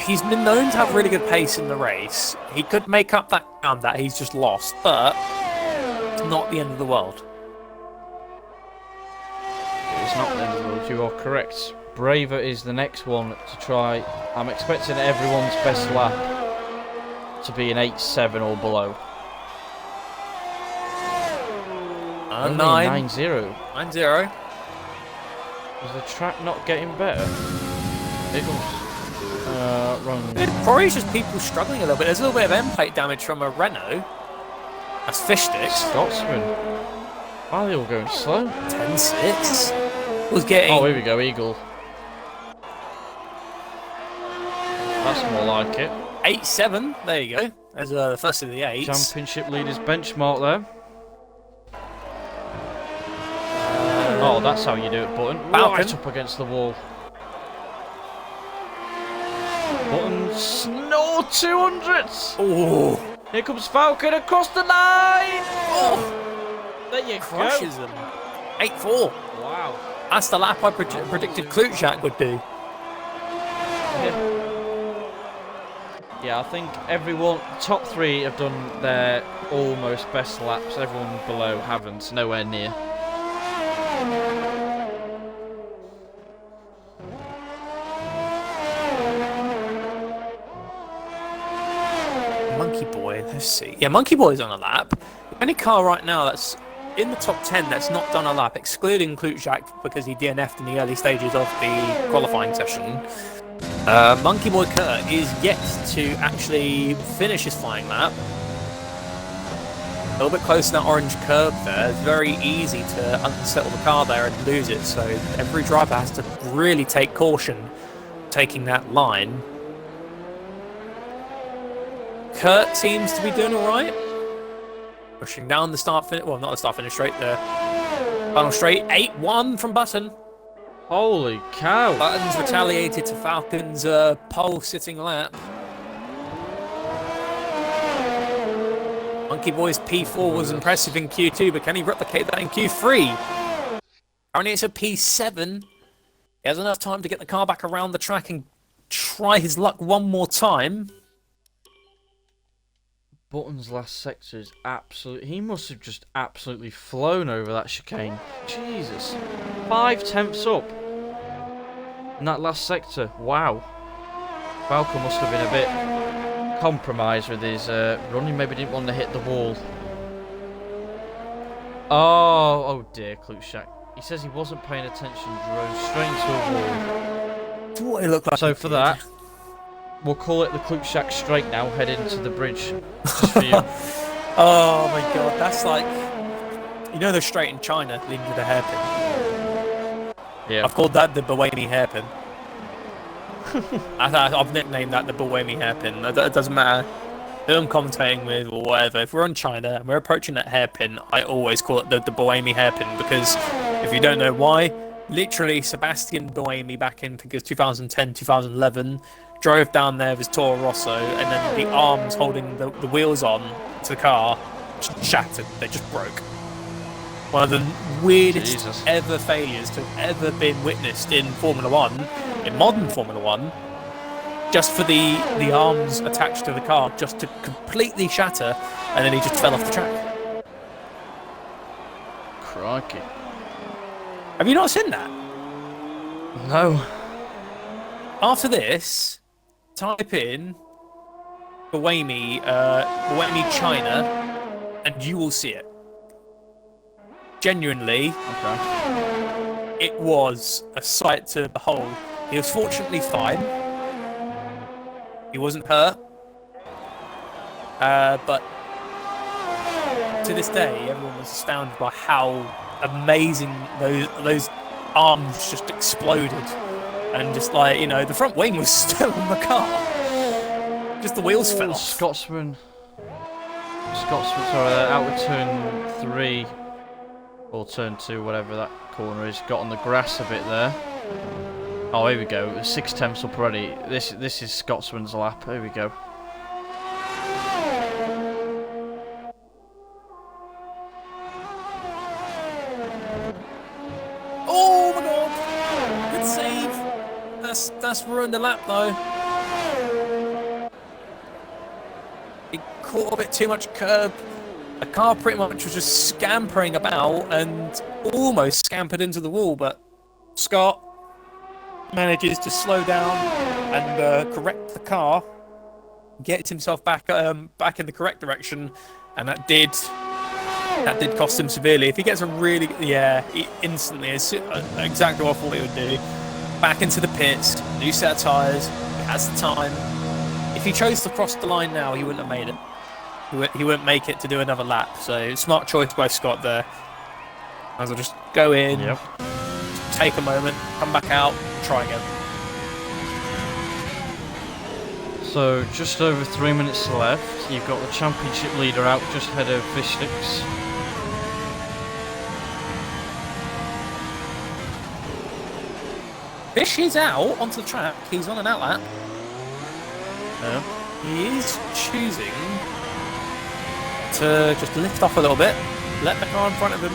he's been known to have really good pace in the race. He could make up that ground that he's just lost, but it's not the end of the world. It's not the end of the world, you are correct. Braver is the next one to try. I'm expecting everyone's best lap to be an 8.7 or below. 9.0. 9.0. Is the track not getting better? It comes wrong. Probably just people struggling a little bit. There's a little bit of end plate damage from a Renault. That's Fishsticks. Scotsman. Why are they all going slow? 10.6. Was getting. Oh, here we go, Eagle. That's more like it. 8.7. There you go. As the first of the 8s. Championship leaders benchmark there. Oh, that's how you do it, Button. Right up against the wall. Button's no 200s. Oh, here comes Falcon across the line. Oh, there you crushes go. Him. 8.4. Wow. That's the lap I predicted Klutschak would do. Yeah, I think everyone, top three have done their almost best laps. Everyone below haven't, nowhere near. Monkey Boy, let's see. Yeah, Monkey Boy's on a lap. The only car right now that's in the top 10 that's not done a lap, excluding Klutschak because he DNF'd in the early stages of the qualifying session. Monkey Boy Kurt is yet to actually finish his flying lap. A little bit close to that orange curb there. It's very easy to unsettle the car there and lose it, so every driver has to really take caution taking that line. Kurt seems to be doing alright. Pushing down the start finish, well, not the start finish straight, the final straight. 8.1 from Button. Holy cow. Button's retaliated to Falcon's pole sitting lap. Monkey Boy's P4 was impressive in Q2, but can he replicate that in Q3? Apparently it's a P7. He has enough time to get the car back around the track and try his luck one more time. Button's last sector is absolutely... He must have just absolutely flown over that chicane. Jesus. 5/10 up. In that last sector. Wow. Falcon must have been a bit compromise with his run. He maybe didn't want to hit the wall. Oh dear, Klutschak. He says he wasn't paying attention, drove straight into a wall. That's what it looked like. So for that, we'll call it the Klutschak straight now, head into the bridge. Just for you. Oh my god, that's like... You know the straight in China leading to the hairpin? Yeah. I've called that the Buemi hairpin. I've nicknamed that the Buemi hairpin. It doesn't matter who I'm commentating with or whatever. If we're on China and we're approaching that hairpin, I always call it the Buemi hairpin, because if you don't know why, literally Sebastian Buemi back in, I think it was 2010, 2011, drove down there with his Toro Rosso, and then the arms holding the wheels on to the car just shattered. They just broke. One of the weirdest ever failures to have ever been witnessed in Formula 1, in modern Formula 1, just for the arms attached to the car just to completely shatter, and then he just fell off the track. Crikey. Have you not seen that? No. After this, type in Buemi China, and you will see it. Genuinely, it was a sight to behold. He was fortunately fine. He wasn't hurt. But to this day, everyone was astounded by how amazing those arms just exploded. And just like, you know, the front wing was still on the car. Just the wheels fell off. Scotsman, sorry, out of turn 3. Or turn 2, whatever that corner is. Got on the grass a bit there. Oh, here we go. 6/10 up already. This is Scotsman's lap. Here we go. Oh my god! Good save. That's ruined the lap though. He caught a bit too much curb. The car pretty much was just scampering about and almost scampered into the wall, but Scott manages to slow down and correct the car, gets himself back in the correct direction, and that did cost him severely. If he gets a really instantly, exactly what I thought he would do. Back into the pits, new set of tyres. He has the time. If he chose to cross the line now, he wouldn't have made it. He wouldn't make it to do another lap, so smart choice by Scott there. As I'll just go in, take a moment, come back out, try again. So just over 3 minutes left. You've got the championship leader out just ahead of Fishsticks. Fish is out onto the track. He's on an out lap. Yeah. He is choosing to just lift off a little bit, let the car in front of him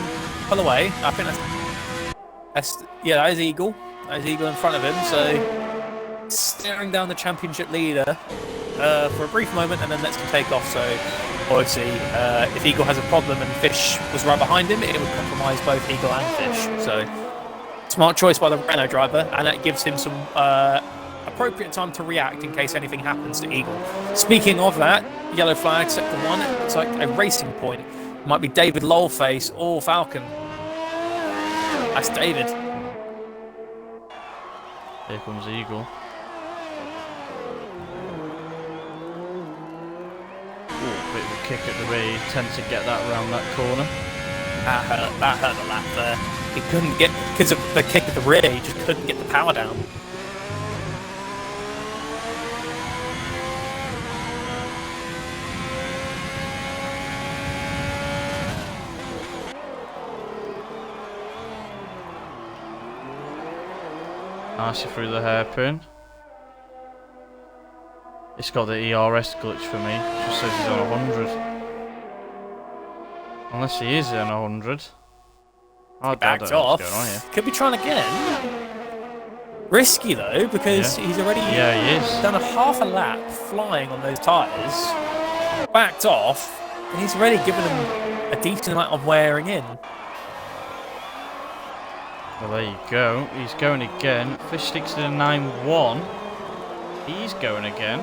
pull away. I think that is Eagle. That is Eagle in front of him, so staring down the championship leader for a brief moment, and then lets him take off. So obviously, if Eagle has a problem and Fish was right behind him, it would compromise both Eagle and Fish. So smart choice by the Renault driver, and that gives him some appropriate time to react in case anything happens to Eagle. Speaking of that, yellow flag, sector 1, it looks like a racing point. Might be David Lolface or Falcon. That's David. Here comes Eagle. Ooh, bit of a kick at the rear. You tend to get that around that corner. That hurt the lap there. He couldn't get, because of the kick at the rear, he just couldn't get the power down. Nicely through the hairpin. It's got the ERS glitch for me. It just says he's on 100. Unless he is on 100. I Backed don't know off. what's going on here. Could be trying again. Risky though, because he's already he is. done a half a lap flying on those tyres. Backed off, and he's already given him a decent amount of wearing in. Well, there you go. He's going again. Fish sticks in a 9-1. He's going again.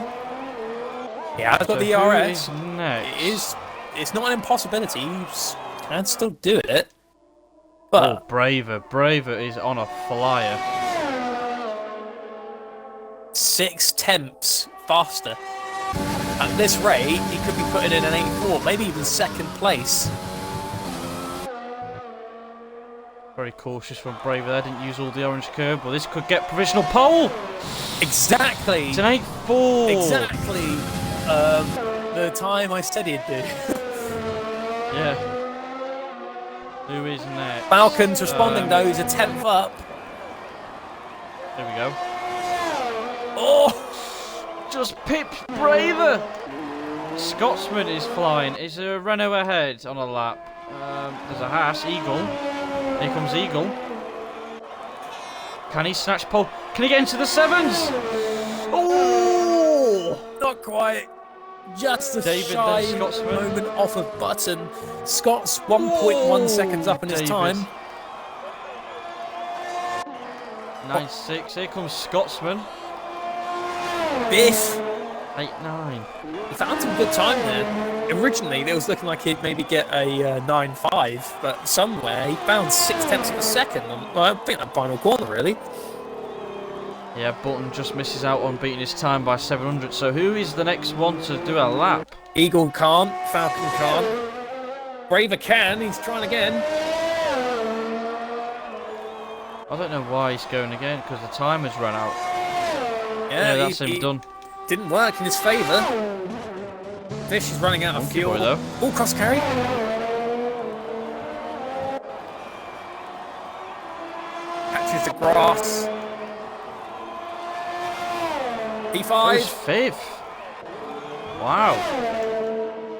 Yeah, I've got So the who ERS. is next? It's not an impossibility. You can still do it. Oh, But Braver. Braver is on a flyer. 6 tenths faster. At this rate, he could be putting in an 84, maybe even second place. Very cautious from Braver there. Didn't use all the orange curb, but this could get provisional pole. Exactly. It's an 8-4. Exactly. The time I said he'd do. Yeah. Who is next? Falcons responding though. He's a 10th up. There we go. Oh! Just pipped Braver. Scotsman is flying. Is there a Renault ahead on a lap? There's a Haas. Eagle. Here comes Eagle. Can he snatch pole? Can he get into the sevens? Oh! Not quite. Just a David, shy then Scotsman. moment off of button. Scott's 1.1 seconds up in his David. time. 9-6. Here comes Scotsman. Biff. 8-9. He found some good time there. Originally, it was looking like he'd maybe get a 9.5, but somewhere he found 6 tenths of a second. I think that final corner, really. Yeah, Button just misses out on beating his time by 700. So who is the next one to do a lap? Eagle can't. Falcon can't. Braver can. He's trying again. I don't know why he's going again, because the time has run out. Yeah, That's him done. Didn't work in his favour. Fish is running out of Monkey fuel. boy, though. All cross carry. Catches the grass. He's P5. fifth. Wow.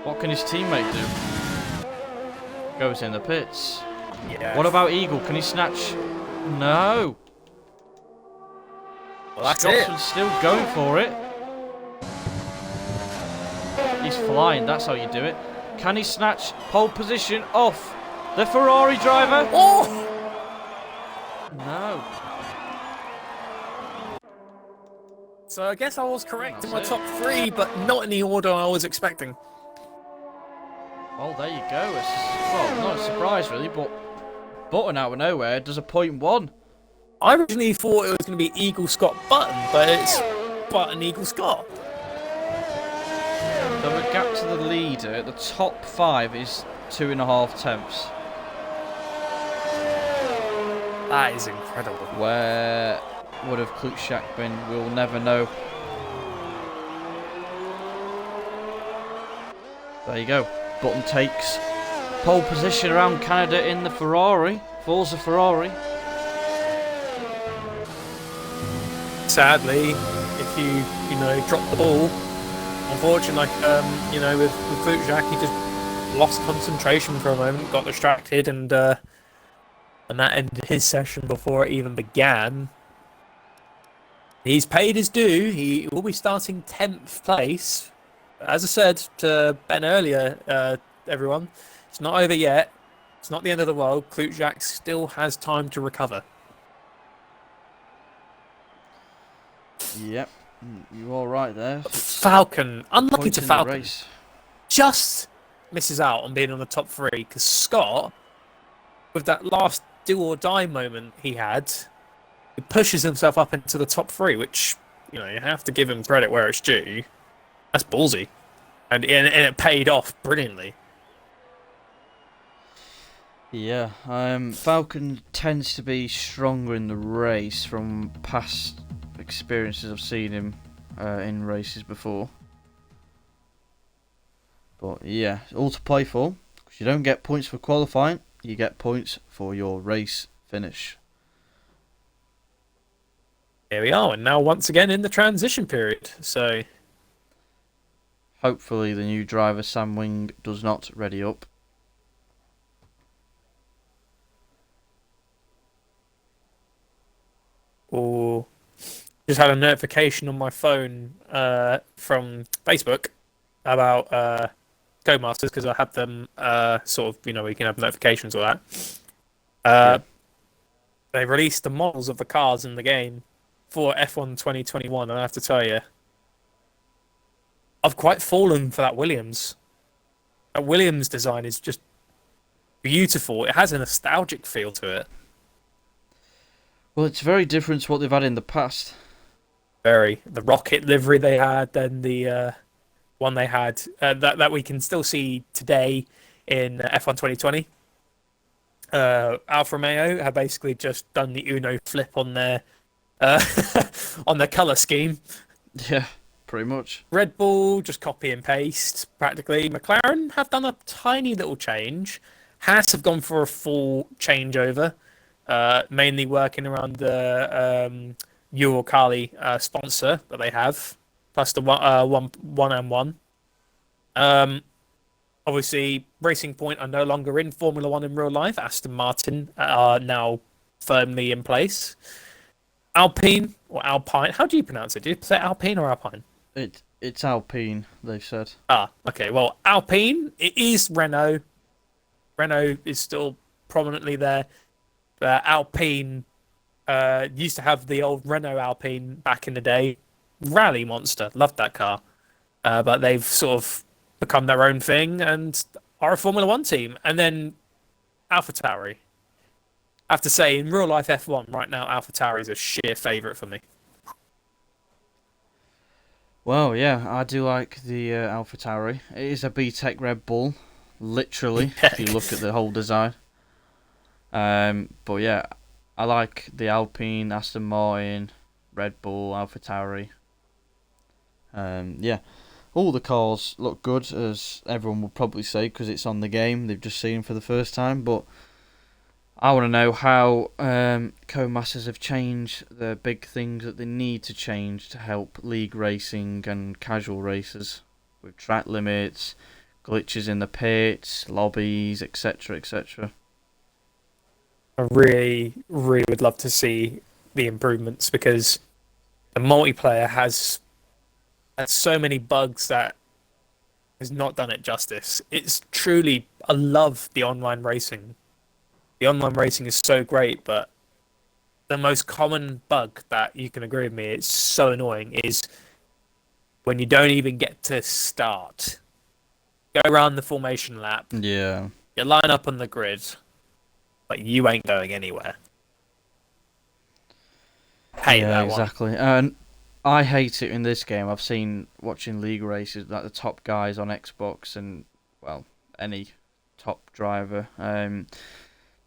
What can his teammate do? Goes in the pits. Yeah. What about Eagle? Can he snatch? No. Well, that's Scotsman's still going for it. He's flying. That's how you do it. Can he snatch pole position off the Ferrari driver? Oh! No. So I guess I was correct in my That's it. top 3, but not in the order I was expecting. Well, there you go. Well, not a surprise really, but Button out of nowhere does a 0.1. I originally thought it was going to be Eagle Scott Button, but it's Button Eagle Scott. So the gap to the leader, the top 5 is 2.5 tenths. That is incredible. Where would have Klutschak been? We'll never know. There you go. Button takes pole position around Canada in the Ferrari. Forza Ferrari. Sadly, if you drop the ball, unfortunately, with Klutschak, he just lost concentration for a moment, got distracted, and that ended his session before it even began. He's paid his due. He will be starting 10th place. As I said to Ben earlier, everyone, it's not over yet. It's not the end of the world. Klutschak still has time to recover. Yep, you all right there. Falcon, unlucky Point to in the Falcon, race. just misses out on being on the top 3 because Scott, with that last do or die moment he had, he pushes himself up into the top 3, which you have to give him credit where it's due. That's ballsy, and it paid off brilliantly. Yeah, Falcon tends to be stronger in the race from past experiences. I've seen him in races before. But yeah, all to play for. Because you don't get points for qualifying, you get points for your race finish. Here we are, and now once again in the transition period. So hopefully the new driver Sam Wing does not ready up. Or just had a notification on my phone from Facebook about Codemasters because I had them sort of, we can have notifications or that. They released the models of the cars in the game for F1 2021, and I have to tell you, I've quite fallen for that Williams. That Williams design is just beautiful. It has a nostalgic feel to it. Well, it's very different to what they've had in the past. Very. The rocket livery they had, then the one they had that we can still see today in F1 2020. Alfa Romeo have basically just done the Uno flip on their uh, on their color scheme. Yeah, pretty much. Red Bull just copy and paste practically. McLaren have done a tiny little change. Haas have gone for a full changeover, mainly working around the Uralkali sponsor that they have, plus the one and one. Obviously, Racing Point are no longer in Formula One in real life. Aston Martin are now firmly in place. Alpine or Alpine, how do you pronounce it? Do you say Alpine or Alpine? It's Alpine, they've said. Ah, okay. Well, Alpine, it is Renault. Renault is still prominently there. Alpine used to have the old Renault Alpine back in the day. Rally monster, loved that car. But they've sort of become their own thing and are a Formula One team. And then AlphaTauri. I have to say, in real life F1 right now, AlphaTauri is a sheer favourite for me. Well, yeah, I do like the AlphaTauri. It is a B-Tech Red Bull, literally, if you look at the whole design. But yeah, I like the Alpine, Aston Martin, Red Bull, AlphaTauri. Yeah, all the cars look good, as everyone will probably say, because it's on the game. They've just seen for the first time, but I want to know how co-masters have changed the big things that they need to change to help league racing and casual racers with track limits, glitches in the pits, lobbies, etc., etc. I really, really would love to see the improvements because the multiplayer has so many bugs that has not done it justice. It's truly, I love the online racing. The online racing is so great, but the most common bug that you can agree with me, it's so annoying, is when you don't even get to start. Go around the formation lap, Yeah. you line up on the grid, but you ain't going anywhere. Hate that one. Exactly. And I hate it in this game. I've seen watching league races like the top guys on Xbox and well any top driver.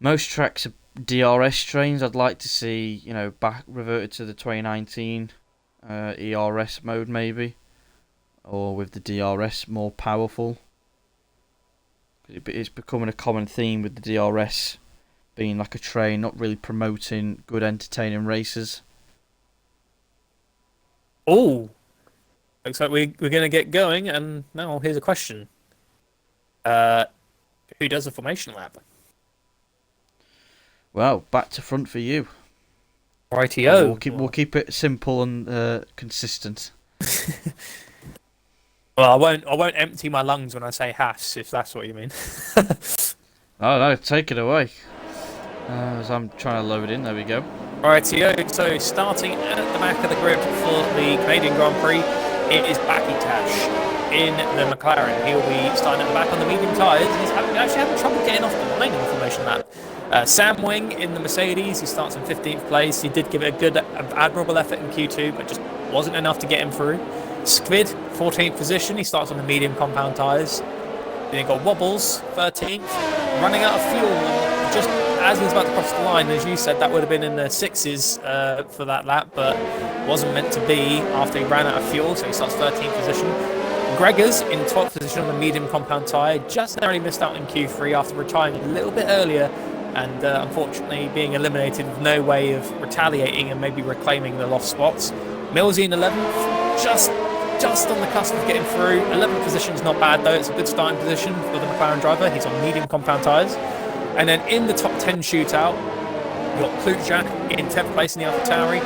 Most tracks are DRS trains. I'd like to see back reverted to the 2019 ERS mode maybe, or with the DRS more powerful. It's becoming a common theme with the DRS being like a train, not really promoting good entertaining races. Oh, looks like we're going to get going, and now here's a question. Who does the formation lap? Well, back to front for you. Rightio. We'll keep it simple and consistent. Well, I won't empty my lungs when I say Haas, if that's what you mean. Oh no, take it away. As I'm trying to load in, there we go. Rightio, so starting at the back of the grid for the Canadian Grand Prix, it is Bakitash in the McLaren. He'll be starting at the back on the medium tyres. He's actually having trouble getting off the line in the formation lap. Sam Wing in the Mercedes, he starts in 15th place. He did give it a good, admirable effort in Q2, but just wasn't enough to get him through. Squid, 14th position. He starts on the medium compound tyres. Then you've got Wobbles, 13th, running out of fuel. Just as he was about to cross the line, as you said, that would have been in the sixes for that lap, but wasn't meant to be after he ran out of fuel, so he starts 13th position. Gregors in 12th position on the medium compound tyre, just narrowly missed out in Q3 after retiring a little bit earlier and unfortunately being eliminated with no way of retaliating and maybe reclaiming the lost spots. Millsy in 11th, just on the cusp of getting through. 11th position is not bad though, it's a good starting position for the McLaren driver. He's on medium compound tyres. And then in the top 10 shootout, you've got Klutjak in 10th place in the AlphaTauri.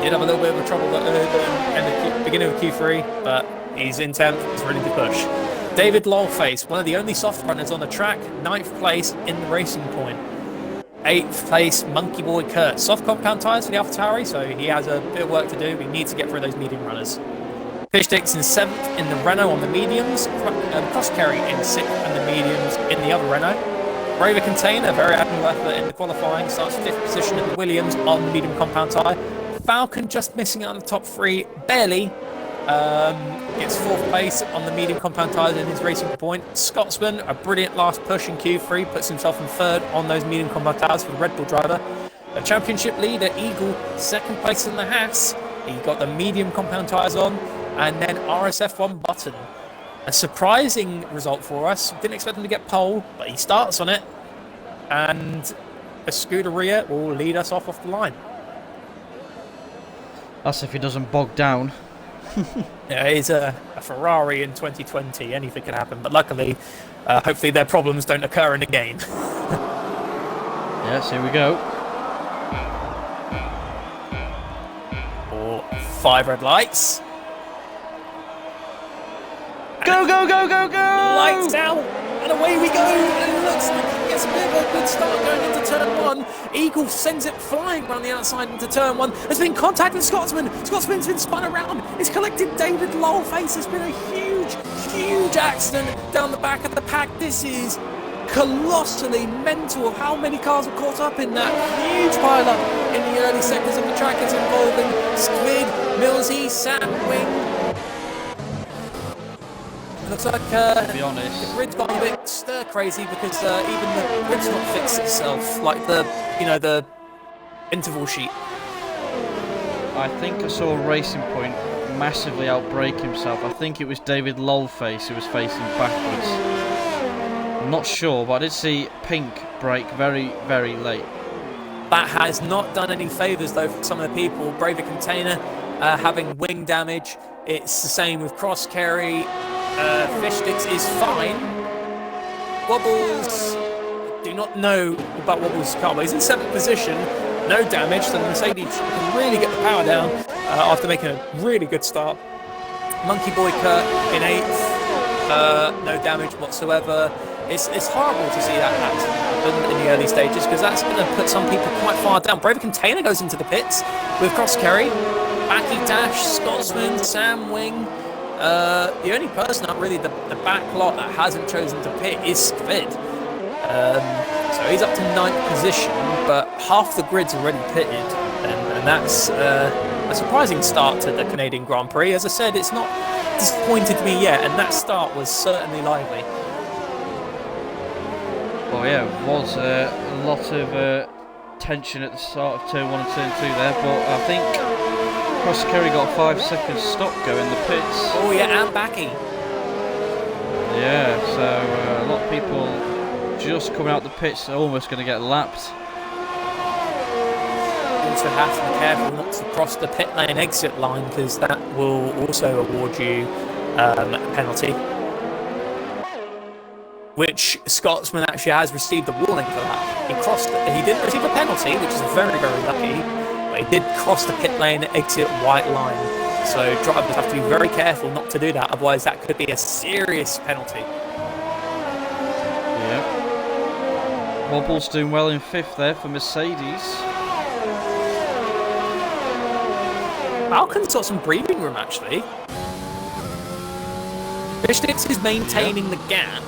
Did have a little bit of trouble at the beginning of Q3, but he's in 10th, he's ready to push. David Lolface, one of the only soft runners on the track, 9th place in the Racing Point. 8th place, Monkey Boy Kurt. Soft compound tyres for the AlphaTauri, so he has a bit of work to do. He needs to get through those medium runners. Fishsticks in 7th in the Renault on the mediums. Crosscarry in 6th in the mediums in the other Renault. Braver Container, very admirable effort in the qualifying, starts 5th position in the Williams on the medium compound tyre. Falcon just missing out on the top 3, barely. Gets 4th place on the medium compound tyres in his racing point. Scotsman, a brilliant last push in Q3, puts himself in 3rd on those medium compound tyres for the Red Bull driver. A championship leader, Eagle, 2nd place in the Haas. He got the medium compound tyres on. And then RSF1 Button. A surprising result for us. Didn't expect him to get pole, but he starts on it. And a Scuderia will lead us off the line. That's if he doesn't bog down. Yeah, he's a Ferrari in 2020. Anything can happen. But luckily, hopefully their problems don't occur in the game. Yes, here we go. 5 red lights. Go, go, go, go, go! Lights out, and away we go. And it looks like he gets a bit of a good start going into turn 1. Eagle sends it flying around the outside into turn 1. There's been contact with Scotsman. Scotsman's been spun around. It's collected David Lolface. There's been a huge, huge accident down the back of the pack. This is colossally mental of how many cars were caught up in that huge pile-up in the early sectors of the track. It's involving Squid, Millsy, Sam Wing. Looks like to be honest, the grid's got a bit stir crazy because even the grid's not fixed itself, like the interval sheet. I think I saw Racing Point massively outbrake himself. I think it was David Lolface who was facing backwards. I'm not sure, but I did see Pink brake very, very late. That has not done any favours though for some of the people. Braver Container having wing damage. It's the same with Cross Carry. Fishsticks is fine. Wobbles, do not know about Wobbles' car, but he's in 7th position. No damage, so the Mercedes can really get the power down after making a really good start. Monkey Boy Kurt in 8th. No damage whatsoever. It's horrible to see that happen in the early stages because that's going to put some people quite far down. Braver Container goes into the pits with Cross Carry. Backy Dash, Scotsman, Sam Wing. The only person out really the back lot that hasn't chosen to pit is Skvid. So he's up to 9th position, but half the grid's already pitted, and that's a surprising start to the Canadian Grand Prix. As I said, it's not disappointed me yet, and that start was certainly lively. Well, yeah, it was a lot of tension at the start of turn 1 and turn 2 there, but I think Cross Carry got a 5-second stop go in the pits. Oh yeah, and Backy. Yeah, so a lot of people just coming out the pits are almost going to get lapped. Also have to be careful not to cross the pit lane exit line because that will also award you a penalty. Which Scotsman actually has received a warning for that. He didn't receive a penalty, which is very, very lucky. But he did cross the pit lane exit white line. So drivers have to be very careful not to do that, otherwise that could be a serious penalty. Yeah. Wobbles doing well in 5th there for Mercedes. Falcon's got some breathing room actually. Fishsticks is maintaining the gap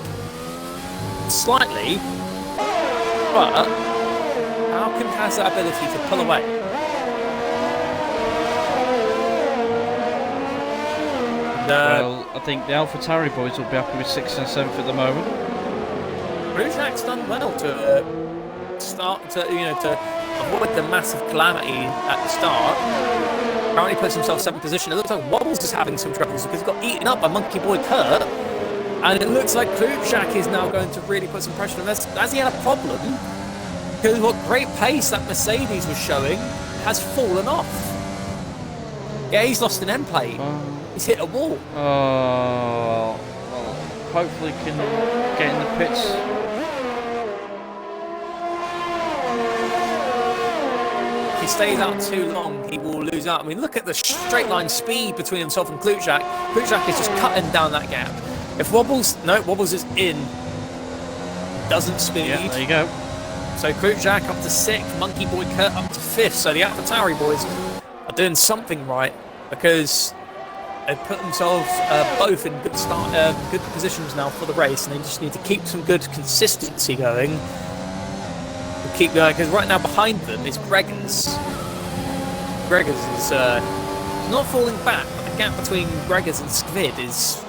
slightly, but Falcon has that ability to pull away. Well, I think the AlphaTauri boys will be happy with 6th and 7th at the moment. Brujak's done well to start to avoid the massive calamity at the start. Apparently puts himself 7th position. It looks like Wobbles is having some troubles because he got eaten up by Monkey Boy Kurt. And it looks like Klubchak is now going to really put some pressure on this. As he had a problem, because what great pace that Mercedes was showing has fallen off. Yeah, he's lost an end plate. He's hit a wall. Oh, well, hopefully can get in the pits. If he stays out too long, he will lose out. I mean, look at the straight line speed between himself and Klubchak. Klubchak is just cutting down that gap. If Wobbles is in, doesn't speed. Yeah, there you go. So Klubchak up to 6th, Monkey Boy Kurt up to 5th. So the AlphaTauri boys are doing something right because They've put themselves both in good positions now for the race, and they just need to keep some good consistency going. Keep going, because right now behind them is Gregors. Gregors is not falling back, but the gap between Gregors and Skvid is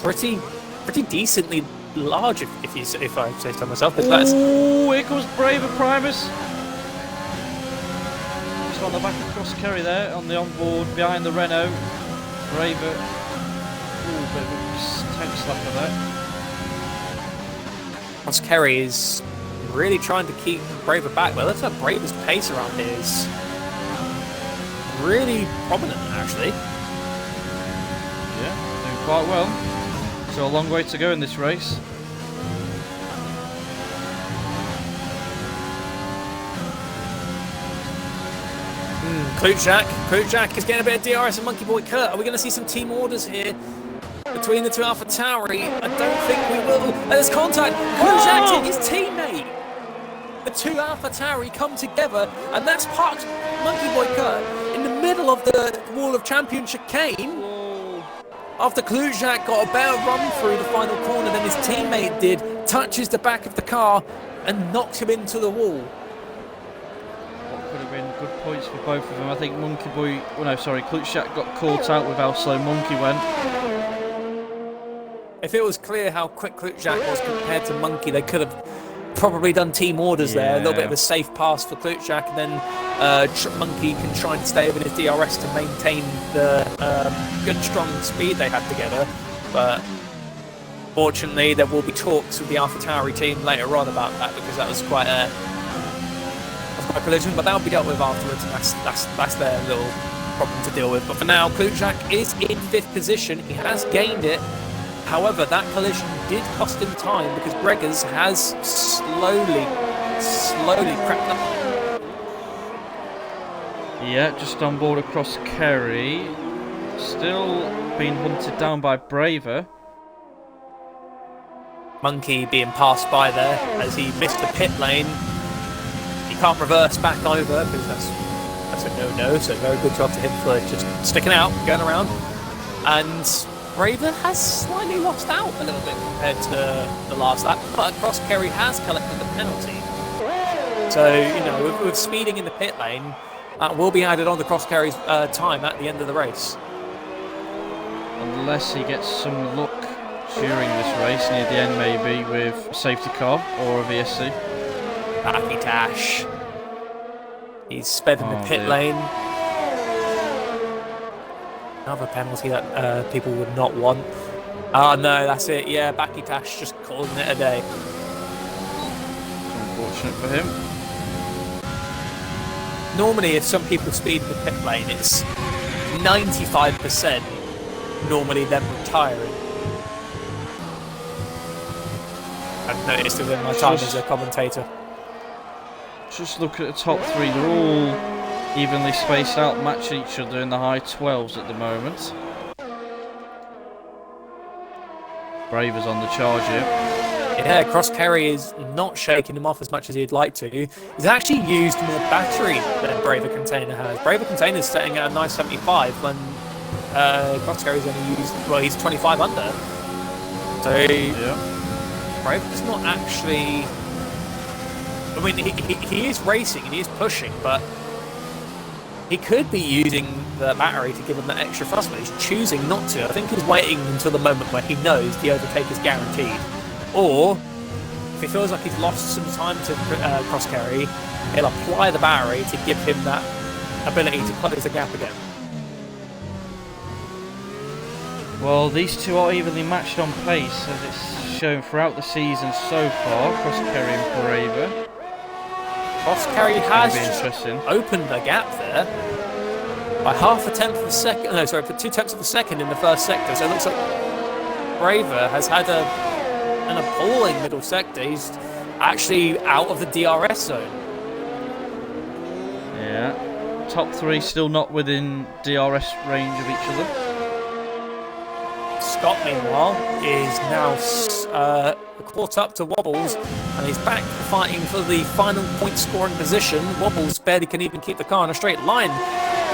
pretty decently large, if I say so myself. Oh, here comes Braver Primus. Just on the back of Cross Kerry there, on the onboard behind the Renault. Braver. Ooh, bit of a tense slapper there. Cross Kerry is really trying to keep Braver back. Well, looks like Braver's pace around here is really prominent, actually. Yeah, doing quite well. So a long way to go in this race. Klutjak is getting a bit of DRS and Monkey Boy Kurt. Are we going to see some team orders here between the two Alpha Tauri? I don't think we will. There's contact. Klutjak hit his teammate. The two Alpha Tauri come together, and that's parked Monkey Boy Kurt in the middle of the Wall of Champion chicane. After Klutjak got a better run through the final corner than his teammate did, touches the back of the car and knocks him into the wall. What could have been good points for both of them. I think Monkey Boy, Klutjak got caught out with how slow Monkey went. If it was clear how quick Klutjak was compared to Monkey, they could have probably done team orders there. A little bit of a safe pass for Klutjak, and then Monkey can try and stay within his DRS to maintain the good, strong speed they had together. But fortunately, there will be talks with the Alpha Tauri team later on about that, because that was quite a collision. But that'll be dealt with afterwards, and that's their little problem to deal with. But for now, Klutjak is in 5th position. He has gained it. However, that collision did cost him time, because Gregors has slowly crept up. Yeah, just on board across Kerry. Still being hunted down by Braver. Monkey being passed by there as he missed the pit lane. He can't reverse back over, because that's a no-no, so very good job to him for just sticking out, going around. And Braver has slightly lost out a little bit compared to the last lap, but Cross Kerry has collected the penalty. So, you know, with speeding in the pit lane, that will be added on to Cross Kerry's time at the end of the race. Unless he gets some luck during this race, near the end maybe, with a safety car or a VSC. Backy Dash. He's sped in the pit lane. Another penalty that people would not want. Oh no, that's it. Yeah, Backy Dash just calling it a day. Unfortunate for him. Normally, if some people speed in the pit lane, it's 95% normally them retiring. I've noticed it in my time as a commentator. Just look at the top three. They're all evenly spaced out, matching each other in the high 12s at the moment. Braver's on the charge here. Yeah, Cross Kerry is not shaking him off as much as he'd like to. He's actually used more battery than Braver Container has. Braver Container's setting at a nice 75 when Cross Kerry's only used, well, he's 25 under. So, yeah. Braver's not actually, I mean, he is racing and he is pushing, but he could be using the battery to give him that extra thrust, but he's choosing not to. I think he's waiting until the moment where he knows the overtake is guaranteed. Or, if he feels like he's lost some time to Cross Kerry, he'll apply the battery to give him that ability to close the gap again. Well, these two are evenly matched on pace, as it's shown throughout the season so far, Cross Kerry and Braver. Cross Kerry has opened the gap there by half a tenth of a second. No, sorry, for 2/10 of a second in the first sector. So it looks like Braver has had an appalling middle sector. He's actually out of the DRS zone. Yeah, top three still not within DRS range of each other. Scott, meanwhile, is now caught up to Wobbles, and he's back fighting for the final point-scoring position. Wobbles barely can even keep the car in a straight line,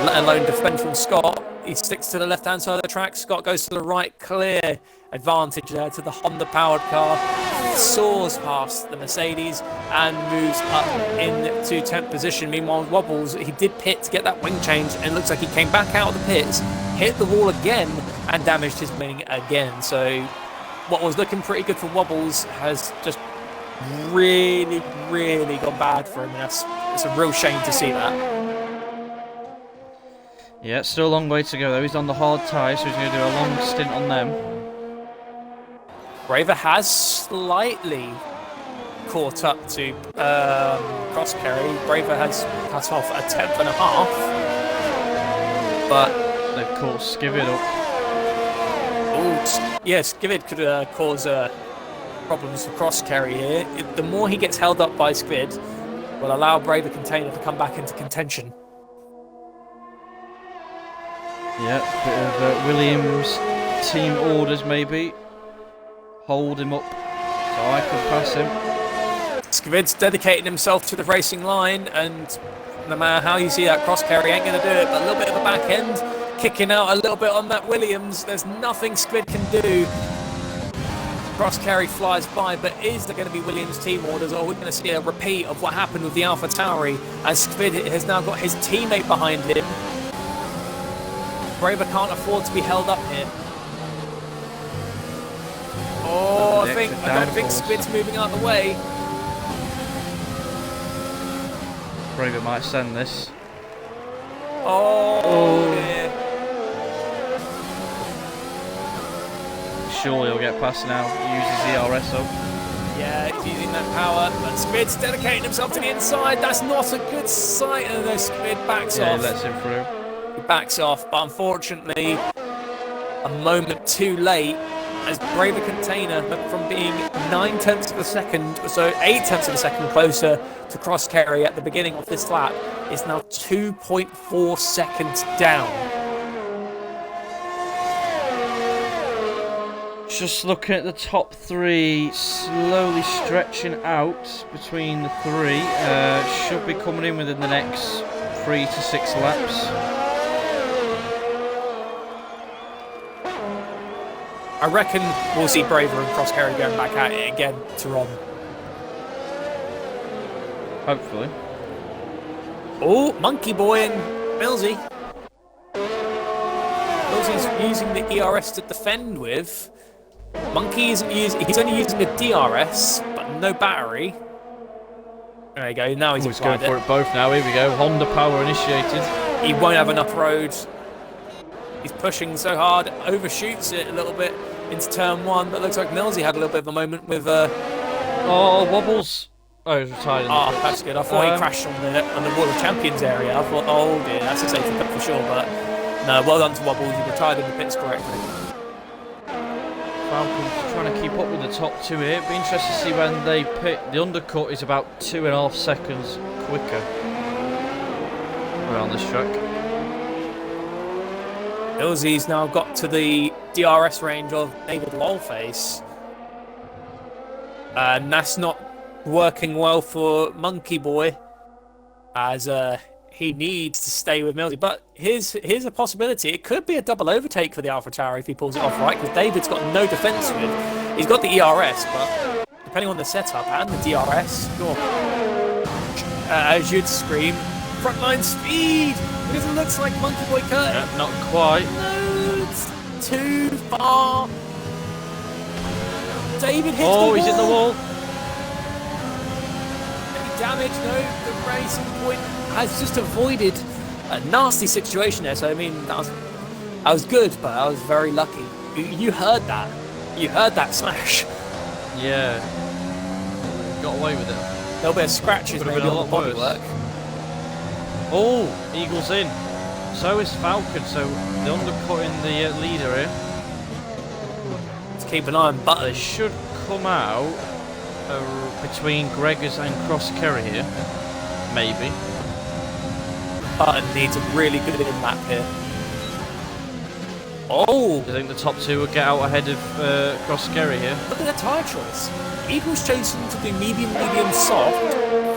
let alone defend from Scott. He sticks to the left-hand side of the track. Scott goes to the right. Clear advantage there to the Honda-powered car. Soars past the Mercedes and moves up into 10th position. Meanwhile, Wobbles, he did pit to get that wing change, and it looks like he came back out of the pits, hit the wall again, and damaged his wing again. So what was looking pretty good for Wobbles has just really gone bad for him. And it's a real shame to see that. Yeah, still a long way to go though. He's on the hard tyres, so he's going to do a long stint on them. Braver has slightly caught up to Crosscarry. Braver has cut off a 10th and a half, but they've caught Skivid up. Oh, yes, Skivid could cause problems for Crosscarry here. The more he gets held up by Skvid, will allow Braver Container to come back into contention. Yeah, bit of Williams team orders maybe. Hold him up so I can pass him. Skvid's dedicating himself to the racing line, and no matter how you see that Crosscarry ain't going to do it, but a little bit of a back end, kicking out a little bit on that Williams. There's nothing Skvid can do. Crosscarry flies by, but is there going to be Williams team orders, or are we going to see a repeat of what happened with the AlphaTauri as Skvid has now got his teammate behind him? Braver can't afford to be held up here. Oh, I don't think Skvid's moving out of the way. Braver might send this. Oh, dear. Surely he'll get past now. He uses the RS up. Yeah, he's using that power, but Skvid's dedicating himself to the inside. That's not a good sight, and then Skvid backs off. Yeah, he lets him through. He backs off, but unfortunately, a moment too late, as Braver Container went from being 9/10 of a second, so 8/10 of a second closer to Crosscarry at the beginning of this lap, is now 2.4 seconds down. Just looking at the top three, slowly stretching out between the three. Should be coming in within the next 3 to 6 laps. I reckon we'll see Braver and Crosscarry going back at it again to Ron. Hopefully. Oh, Monkey Boy and Millsy. Millsy's using the ERS to defend with. Monkey isn't using, he's only using the DRS, but no battery. There you go, now he's going for it both now. Here we go, Honda power initiated. He won't have enough road. He's pushing so hard, overshoots it a little bit into turn one, but looks like Millsy had a little bit of a moment with oh, Wobbles. Oh, he's retired. Oh, that's good. I thought he crashed on the Wall of Champions area. I thought, oh dear, that's a safety cut for sure, but no, well done to Wobbles. He retired in the pits correctly. Falcons trying to keep up with the top two here. It'd be interesting to see when they pit. The undercut is about 2.5 seconds quicker around this track. Millsy's now got to the DRS range of David Lolface. And that's not working well for Monkey Boy, as he needs to stay with Millsy. But here's a possibility. It could be a double overtake for the AlphaTauri if he pulls it off right, because David's got no defense with. He's got the ERS, but depending on the setup and the DRS, sure. As you'd scream, frontline speed! Because it looks like Monkey Boy cut. Yeah, not quite. No, it's too far. David hits the wall. Oh, he's in the wall. Any damage? No, the Racing Point has just avoided a nasty situation there. So, I mean, I was good, but I was very lucky. You heard that. You heard that smash. Yeah. Got away with it. A little bit of scratches maybe on the bodywork. Oh, Eagle's in. So is Falcon, so they're undercutting the leader here. Let's keep an eye on Button. They should come out between Gregors and Crosscarry here. Maybe. Button needs a really good in-lap here. Oh! I think the top two will get out ahead of Crosscarry here. Look at the tyre choice. Eagle's chosen to do medium, soft.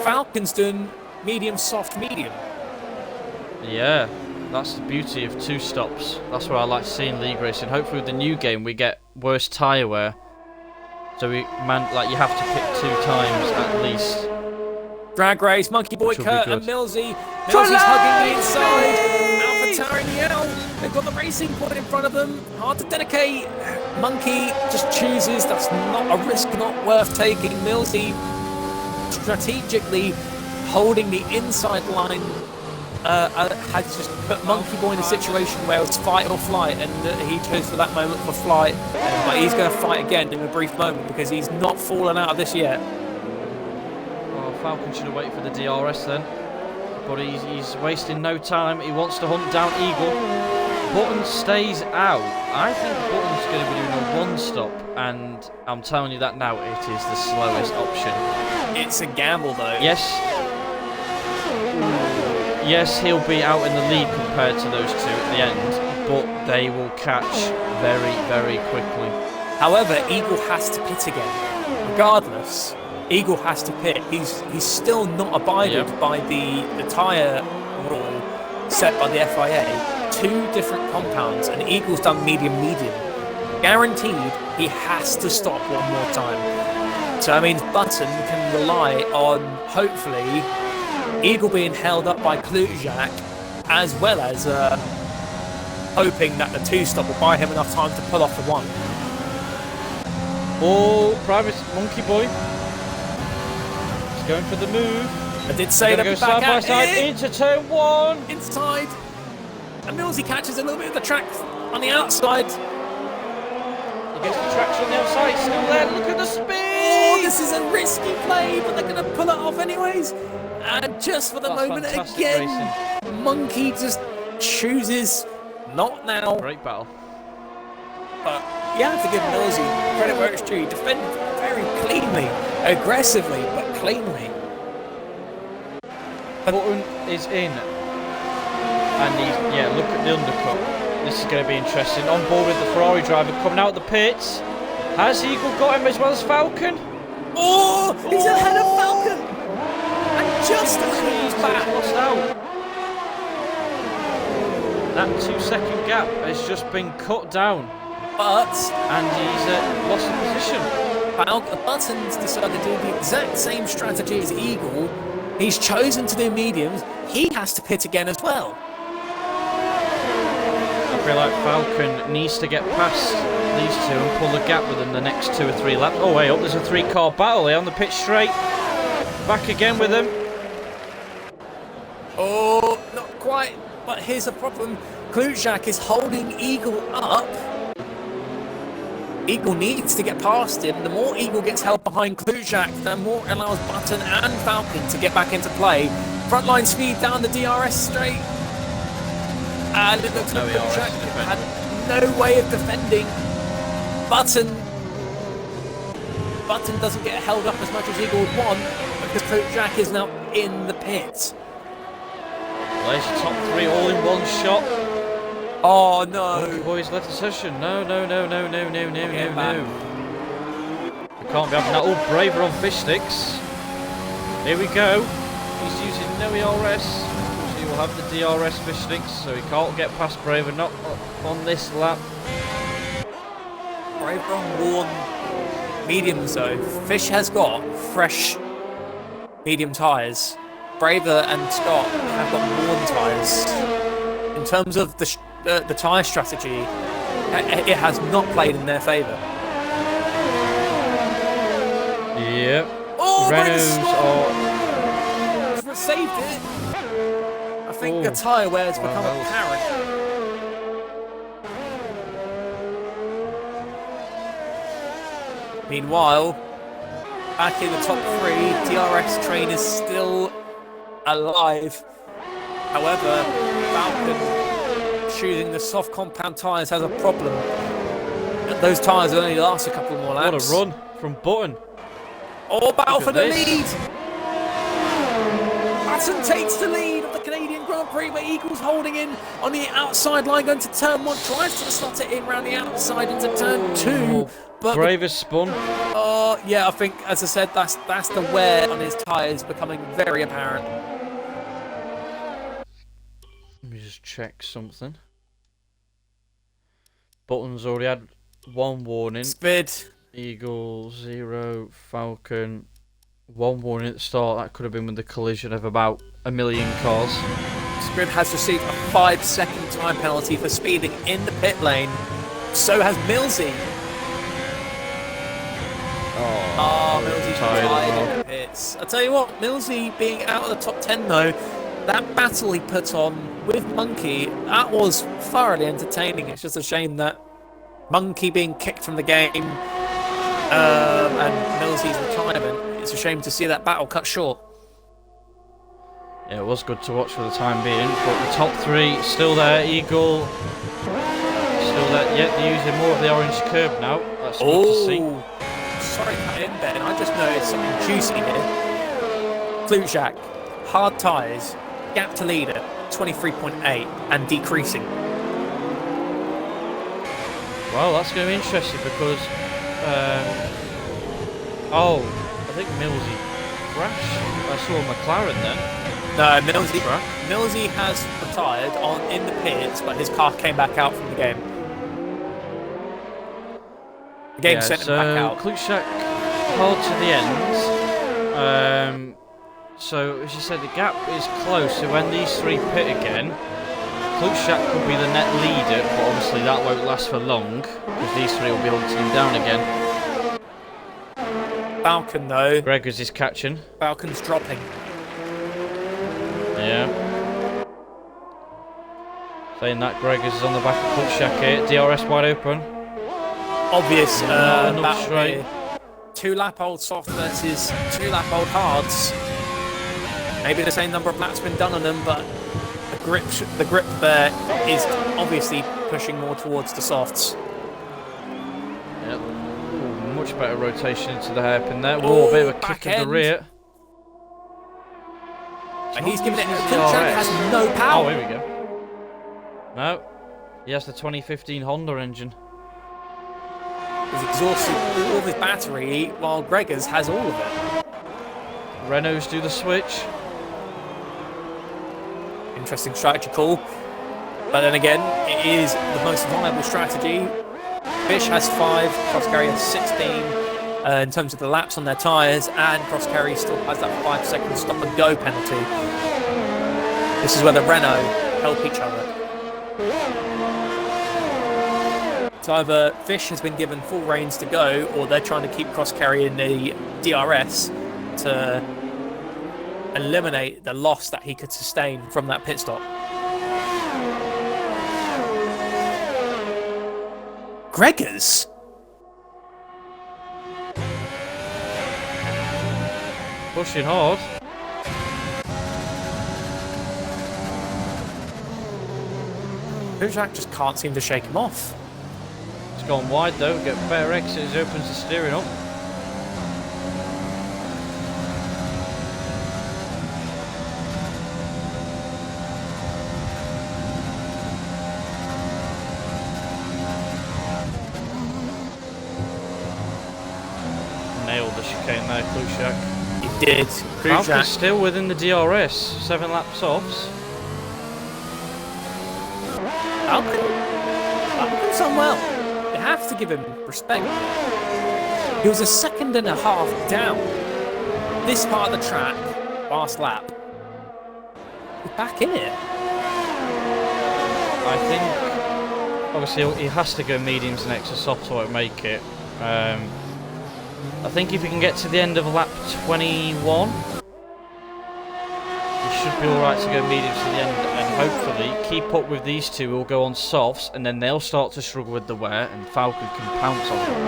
Falcon's doing medium, soft, medium. Yeah. That's the beauty of 2 stops. That's what I like to see in league racing. Hopefully with the new game we get worse tyre wear. So you have to pit 2 times at least. Drag race, Monkey Boy, Which will be Kurt good. and Millsy. Millsy's hugging the inside. AlphaTauri in the L. They've got the racing point in front of them. Hard to dedicate. Monkey just chooses. That's not a risk not worth taking. Millsy strategically holding the inside line has just put Monkey Boy in a situation where it's fight or flight, and he chose for that moment for flight. But he's going to fight again in a brief moment because he's not fallen out of this yet. Falcon should have waited for the DRS then, but he's wasting no time. He wants to hunt down Eagle. Button stays out. I think Button's going to be doing a 1-stop, and I'm telling you that now, it is the slowest option. It's a gamble though. Yes, he'll be out in the lead compared to those 2 at the end, but they will catch very, very quickly. However, Eagle has to pit again. Regardless, Eagle has to pit. He's still not abided by the tyre rule set by the FIA. 2 different compounds, and Eagle's done medium-medium. Guaranteed, he has to stop one more time. So that means Button can rely on, hopefully, Eagle being held up by Klutjak, as well as hoping that the 2-stop will buy him enough time to pull off the 1. Oh, Private Monkey Boy. He's going for the move. I did say that go side by side into turn 1. Inside. And Millsy catches a little bit of the track on the outside. He gets the traction on the outside, it's still there. Look at the speed. Oh, this is a risky play, but they're going to pull it off anyways. And just for the moment again, racing. Monkey just chooses not now. Great battle. But you have to give Millsy credit where it's due. He defended very cleanly, aggressively, but cleanly. Button is in. And look at the undercut. This is going to be interesting. On board with the Ferrari driver coming out of the pits. Has Eagle got him as well as Falcon? Oh, he's ahead of Falcon. And just as he's back. Lost out. That 2-second gap has just been cut down. And he's lost the position. Button's decided to do the exact same strategy as Eagle. He's chosen to do mediums. He has to pit again as well. I feel like Falcon needs to get past these 2 and pull the gap within the next 2 or 3 laps. Oh, wait up, there's a 3-car battle here on the pitch straight. Back again with him. Oh, not quite. But here's the problem. Klutjak is holding Eagle up. Eagle needs to get past him. The more Eagle gets held behind Klutjak, the more it allows Button and Falcon to get back into play. Frontline speed down the DRS straight. And it looks like Klutjak had no way of defending. Button doesn't get held up as much as Eagle would want because Klutjak is now in the pit. There's your top 3 all in one shot. Oh no! Monkey Boy's left the session. No. We can't be having that. Oh, Braver on fish sticks. Here we go. He's using no ERS. So he will have the DRS fish sticks, so he can't get past Braver. Not on this lap. Braver on worn mediums though. Fish has got fresh medium tyres. Braver and Scott have got worn tyres. In terms of the tyre strategy, it has not played in their favour. Yep. Oh, Renaults are saved it. I think the tyre wear has become apparent. Meanwhile, back in the top 3, DRS train is still alive. However, Falcon choosing the soft compound tyres has a problem. Those tyres only last a couple more laps. What a run from Button. Oh, battle for the lead! Button takes the lead of the Canadian Grand Prix, where Eagle's holding in on the outside line, going to turn 1, tries to slot it in around the outside into turn 2. But Braver spun. Yeah, I think, as I said, that's the wear on his tyres becoming very apparent. Let me just just check something. Button's already had one warning. Spid. Eagle 0, Falcon 1 warning at the start. That could have been with the collision of about a million cars. Spid has received a 5-second time penalty for speeding in the pit lane. So has Millsy. Oh, Millsy's tired in the pits. I'll tell you what, Millsy being out of the top 10 though, that battle he put on with Monkey, that was thoroughly entertaining. It's just a shame that Monkey being kicked from the game and Millsy's retirement, it's a shame to see that battle cut short. Yeah, it was good to watch for the time being, but the top 3 still there. Eagle still there. Yet they're using more of the orange curb now. That's good to see. Sorry, cut in, Ben. I just noticed something juicy here. Flutejak, hard tyres, gap to leader, 23.8, and decreasing. Well, that's going to be interesting because, I think Millsy crashed. I saw a McLaren then. No, Millsy has retired in the pits, but his car came back out from the game. The game sent him back out. Klutschak hard to the end. So, as you said, the gap is close. So when these 3 pit again, Klutschak could be the net leader, but obviously that won't last for long because these 3 will be hunting him down again. Falcon though. Gregors is catching. Falcon's dropping. Yeah. Saying that, Gregors is on the back of Klutschak here. DRS wide open. Obvious enough straight. 2-lap-old soft versus 2-lap-old hards. Maybe the same number of laps been done on them, but the grip there is obviously pushing more towards the softs. Yep. Ooh, much better rotation into the hairpin there. Whoa, a bit of a kick in the rear. And he's giving it. Klutschak has no power. Oh, here we go. No, he has the 2015 Honda engine. He's exhausted all of his battery, while Gregors has all of it. Renaults do the switch. Interesting strategy call. But then again, it is the most viable strategy. Fish has 5, Crosscarry has 16 in terms of the laps on their tyres, and Crosscarry still has that 5-second stop and go penalty. This is where the Renault help each other. So either Fish has been given full reins to go, or they're trying to keep Crosscarry in the DRS to eliminate the loss that he could sustain from that pit stop. Gregors? Pushing hard. Flutejak just can't seem to shake him off. It's gone wide though. Get better exits, opens the steering up. Nailed the chicane there, Klutschak. He did. Falcon's still within the DRS, 7 laps offs. Falcon's done well. You have to give him respect. He was a 1.5 seconds down. This part of the track, last lap. He's back in it. I think, obviously, he has to go mediums next to soft so it make it. I think if he can get to the end of lap 21, he should be alright to go mediums to the end and hopefully keep up with these two who will go on softs, and then they'll start to struggle with the wear and Falcon can pounce on them.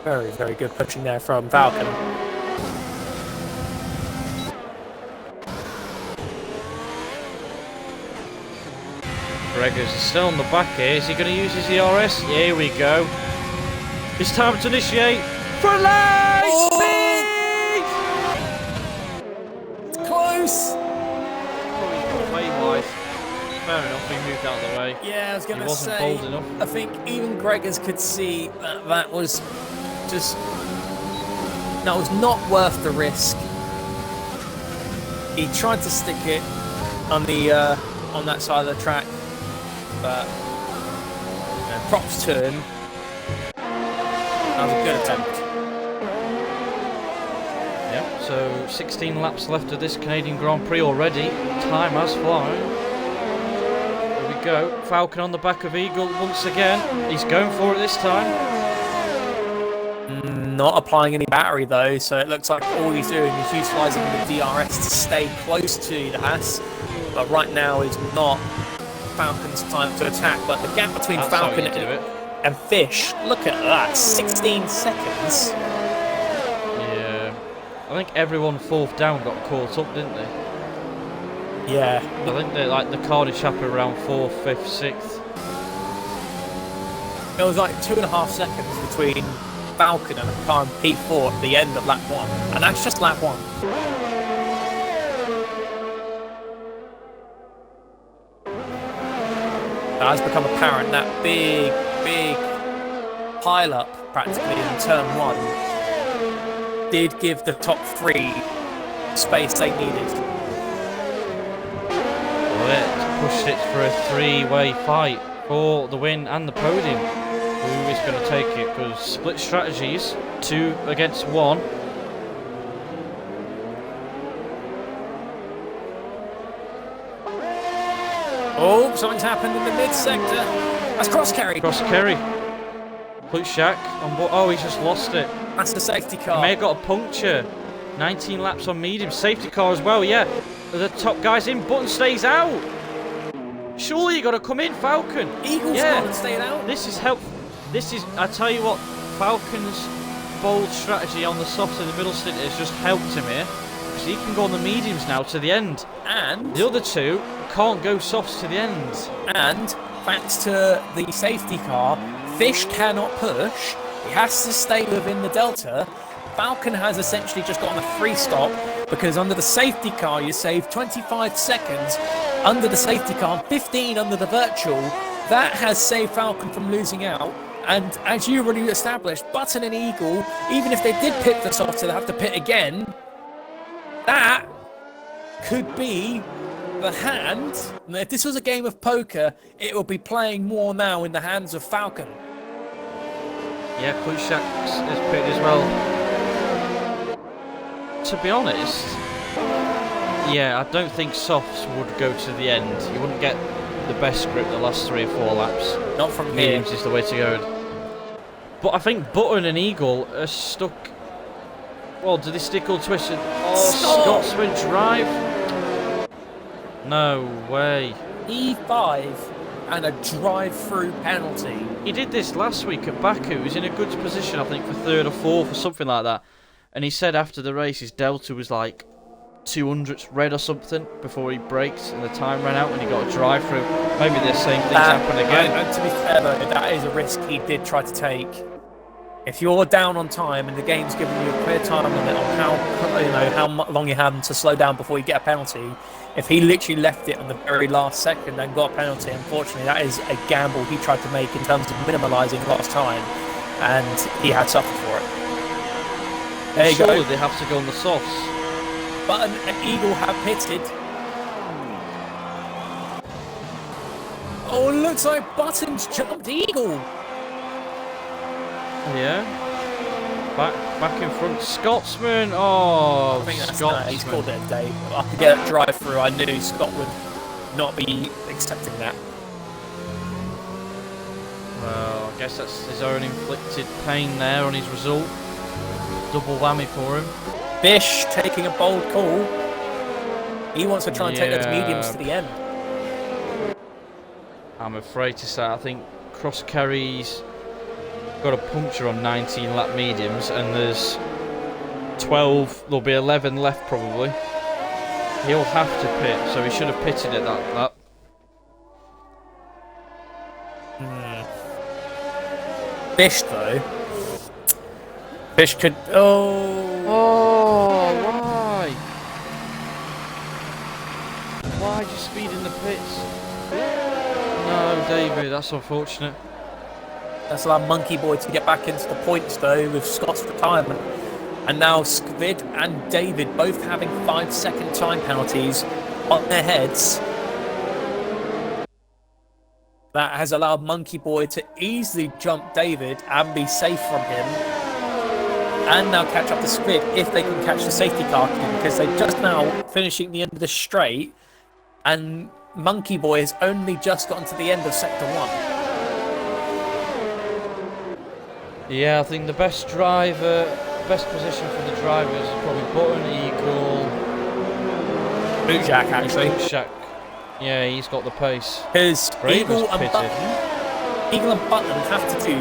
Very, very good pushing there from Falcon. Gregors is still on the back here. Is he going to use his ERS? Yeah, here we go. It's time to initiate. Front line! Speed! It's close! Way wide. Fair enough, he moved out of the way. Yeah, I was going He to wasn't say, bold enough. I think even Gregors could see that that was just That was not worth the risk. He tried to stick it on the on that side of the track, but props to him. That was a good attempt. Yep, so 16 laps left of this Canadian Grand Prix already. Time has flown. Here we go. Falcon on the back of Eagle once again. He's going for it this time. Not applying any battery though, so it looks like all he's doing is utilising the DRS to stay close to the Haas. But right now is not Falcon's time to attack. But the gap between Falcon and Fish, look at that, 16 seconds. Yeah, I think everyone fourth down got caught up, didn't they? Yeah. I think they like the Cardiff chapter around 4th, 5th, 6th. It was like 2.5 seconds between Falcon and a car in P4 at the end of lap 1, and that's just lap 1. It has become apparent that big pile up practically in turn 1 did give the top 3 space they needed. Well, it pushed it for a 3-way fight for the win and the podium. Who is going to take it? Because split strategies, 2 against 1. Oh, something's happened in the mid-sector. That's cross-carry. Cross-carry. Plutchak on board. Oh, he's just lost it. That's the safety car. May have got a puncture. 19 laps on medium. Safety car as well, yeah. The top guy's in. Button stays out. Surely you got to come in, Falcon. Eagle's gone and stayed out. This is help. This is, I tell you what, Falcon's bold strategy on the softs in the middle stint has just helped him here. Because he can go on the mediums now to the end. And the other two can't go softs to the end. And thanks to the safety car, Fish cannot push. He has to stay within the delta. Falcon has essentially just gotten a free stop because under the safety car you save 25 seconds. Under the safety car, 15 under the virtual. That has saved Falcon from losing out. And as you already established, Button and Eagle, even if they did pit for softs, they'll have to pit again. That could be the hand. And if this was a game of poker, it would be playing more now in the hands of Falcon. Yeah, Plutchak is pitted as well. To be honest, yeah, I don't think softs would go to the end. You wouldn't get the best grip the last 3 or 4 laps. Not from here. Mediums is the way to go. But I think Button and Eagle are stuck. Well, do they stick or twist? Oh, Scotsman drive. No way. E5 and a drive-through penalty. He did this last week at Baku. He was in a good position, I think, for 3rd or 4th or something like that. And he said after the race his delta was like 200ths red or something before he braked and the time ran out and he got a drive through. Maybe the same things happen again. And to be fair though, that is a risk he did try to take. If you're down on time and the game's giving you a clear time limit on how long you have to slow down before you get a penalty, if he literally left it on the very last second and got a penalty, unfortunately that is a gamble he tried to make in terms of minimalising lost time, and he had suffered for it. There you go. They have to go on the softs. Button and Eagle have pitted. Oh, looks like Button's jumped Eagle. Yeah. Back in front. Scotsman. Oh, I think that's Scotsman. He's called it a day. After that drive through, I knew Scott would not be accepting that. Well, I guess that's his own inflicted pain there on his result. Double whammy for him. Bish taking a bold call. He wants to try and take those mediums to the end. I'm afraid to say, I think Cross Carry's got a puncture on 19 lap mediums, and there's 12, there'll be 11 left probably. He'll have to pit, so he should have pitted at that lap. Bish though. Bish could. Oh, why? Why are you speeding the pits? No, David, that's unfortunate. That's allowed Monkey Boy to get back into the points though with Scott's retirement. And now Squid and David both having 5-second time penalties on their heads. That has allowed Monkey Boy to easily jump David and be safe from him. And now catch up to Squid if they can catch the safety car, because they're just now finishing the end of the straight. And Monkey Boy has only just gotten to the end of Sector 1. Yeah, I think the best position for the drivers is probably Button, Eagle, Bootjack, actually. Shack. Yeah, he's got the pace. Because Eagle and Button have to do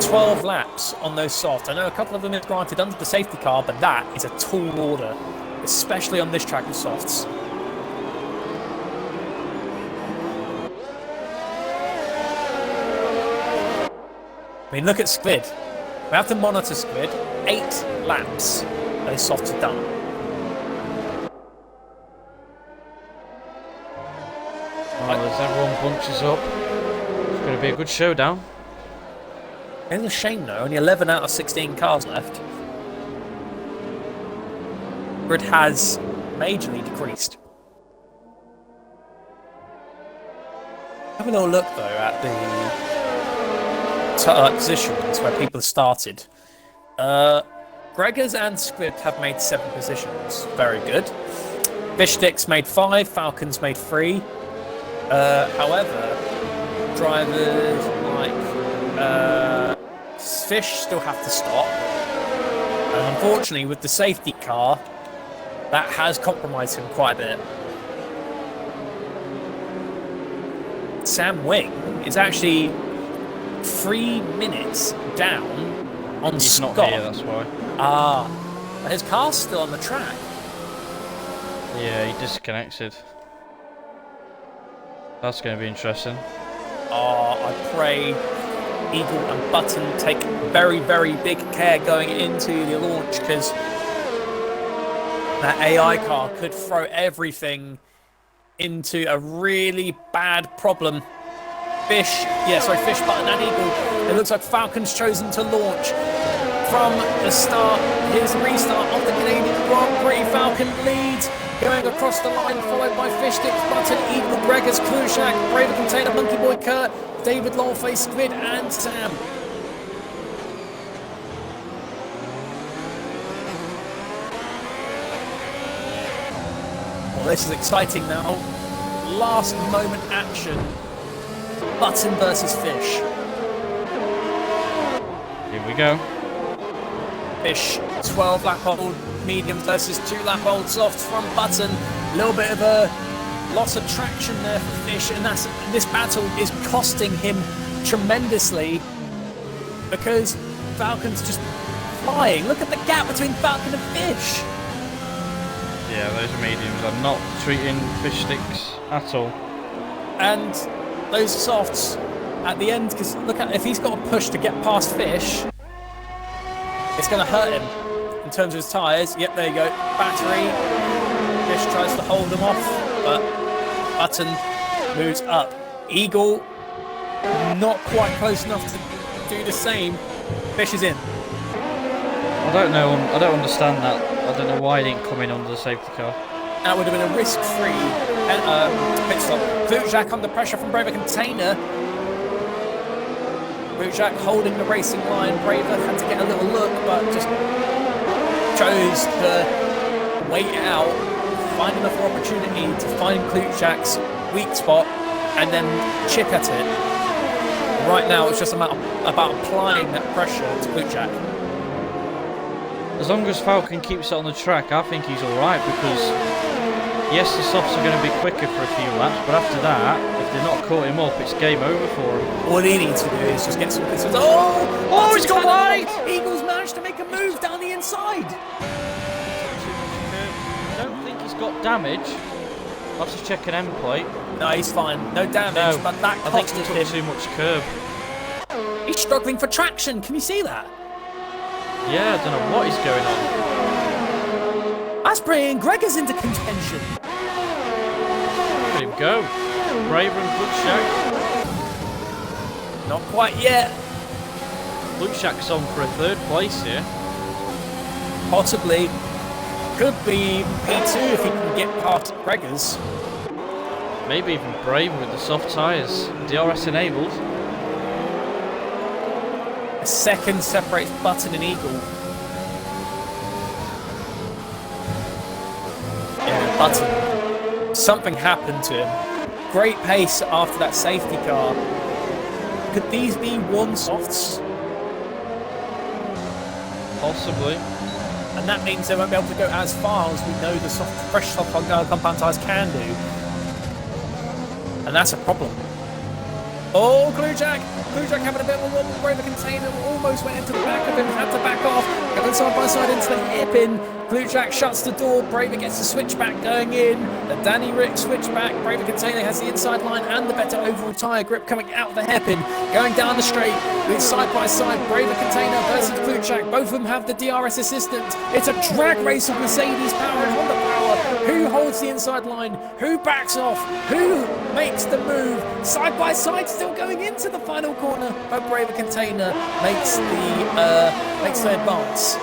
12 laps on those softs. I know a couple of them is granted under the safety car, but that is a tall order, especially on this track with softs. I mean, look at Squid. We have to monitor Squid. 8 laps those softs are done. As everyone bunches up, it's going to be a good showdown. It's a shame though, only 11 out of 16 cars left. Grid has majorly decreased. Have a little look though at the positions where people have started. Gregors and Squid have made 7 positions. Very good. Fish Sticks made 5, Falcons made 3. However, drivers like Fish still have to stop. And unfortunately, with the safety car, that has compromised him quite a bit. Sam Wing is actually 3 minutes down on He's Scott. not here, that's why. And his car's still on the track. Yeah, he disconnected. That's going to be interesting. I pray Eagle and Button take very, very big care going into the launch, because that AI car could throw everything into a really bad problem. Fish, Button and Eagle. It looks like Falcon's chosen to launch from the start. Here's the restart of the Canadian Grand Prix. Falcon leads, going across the line, followed by Fish Sticks, Button, Eagle, Gregors, Klushak, Braver Container, Monkey Boy, Kurt, David, Longface, Squid, and Sam. Well, this is exciting now. Last moment action. Button versus Fish. Here we go. Fish, 12 lap old medium versus 2 lap old softs from Button. A little bit of a loss of traction there for Fish, and this battle is costing him tremendously, because Falcon's just flying. Look at the gap between Falcon and Fish. Yeah, those mediums are not treating Fish Sticks at all. And those softs at the end, because look at, if he's got a push to get past Fish, it's going to hurt him in terms of his tyres. Yep, there you go. Battery. Fish tries to hold him off, but Button moves up. Eagle not quite close enough to do the same. Fish is in. I don't know. I don't understand that. I don't know why he didn't come in under the safety car. That would have been a risk-free pit stop. Bootjack under pressure from Braver Container. Bootjack holding the racing line. Braver had to get a little look, but just chose to wait it out, find enough opportunity to find Bootjack's weak spot, and then chip at it. Right now, it's just about applying that pressure to Bootjack. As long as Falcon keeps it on the track, I think he's alright, because yes, the softs are going to be quicker for a few laps, but after that, if they're not caught him up, it's game over for him. All he needs to do is just get some distance. Oh, he's got wide! Eagles managed to make a move down the inside. I don't think he's got damage. I'll have to check an end plate. No, he's fine. No damage, No, but that I think cost he took him. too much curb. He's struggling for traction. Can you see that? Yeah, I don't know what is going on. That's bringing Gregors into contention. Let him go. Braver and Butchak. Not quite yet. Butchak's on for a 3rd place here. possibly could be P2 if he can get past Gregors. Maybe even Brave with the soft tyres. DRS enabled. A second separates Button and Eagle. Yeah, Button. Something happened to him. Great pace after that safety car. Could these be one softs? Possibly. And that means they won't be able to go as far as we know the fresh soft compound tyres can do. And that's a problem. Oh, Klujak having a bit of a wobble. Braver Container almost went into the back of him, had to back off, going side by side into the hairpin. Klujak shuts the door, Braver gets the switchback going in. The Danny Rick switchback, Braver Container has the inside line and the better overall tyre grip coming out of the hairpin. Going down the straight with side by side, Braver Container versus Klujak. Both of them have the DRS assistant. It's a drag race of Mercedes power and Honda power. Who holds the inside line? Who backs off? Who makes the move? Side by side, still going into the final corner, but Braver Container makes the advance.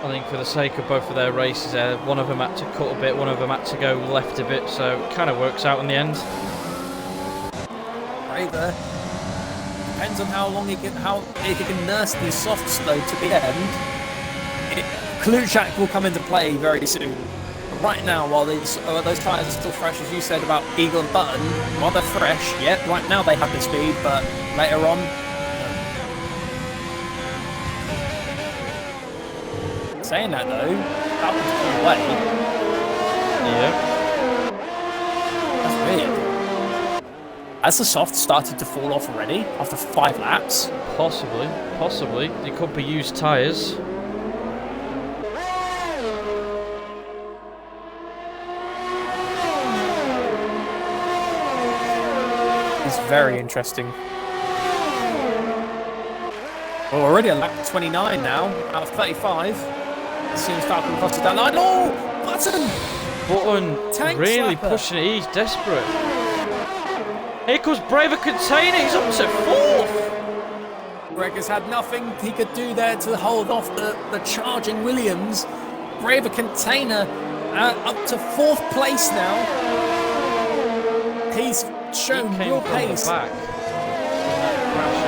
I think for the sake of both of their races there, one of them had to cut a bit, one of them had to go left a bit, so it kind of works out in the end. Braver depends on how long if he can nurse these softs though to the end. Klujak will come into play very soon. But right now, while those tyres are still fresh, as you said about Eagle and Button, while they're fresh, yeah, right now they have the speed, but later on, saying that though, Falcon's pulled away. Yeah. That's weird. Has the soft started to fall off already after 5 laps? Possibly. They could be used tyres. It's very interesting. Well, already a lap 29 now, out of 35. As soon as Falcon crosses that line. Oh! Button Tank really slapper. pushing it. He's desperate. Here comes Braver Container. He's up to 4th. Greg has had nothing he could do there to hold off the charging Williams. Braver Container up to 4th place now. He's shown He real came from the pace. back. That crash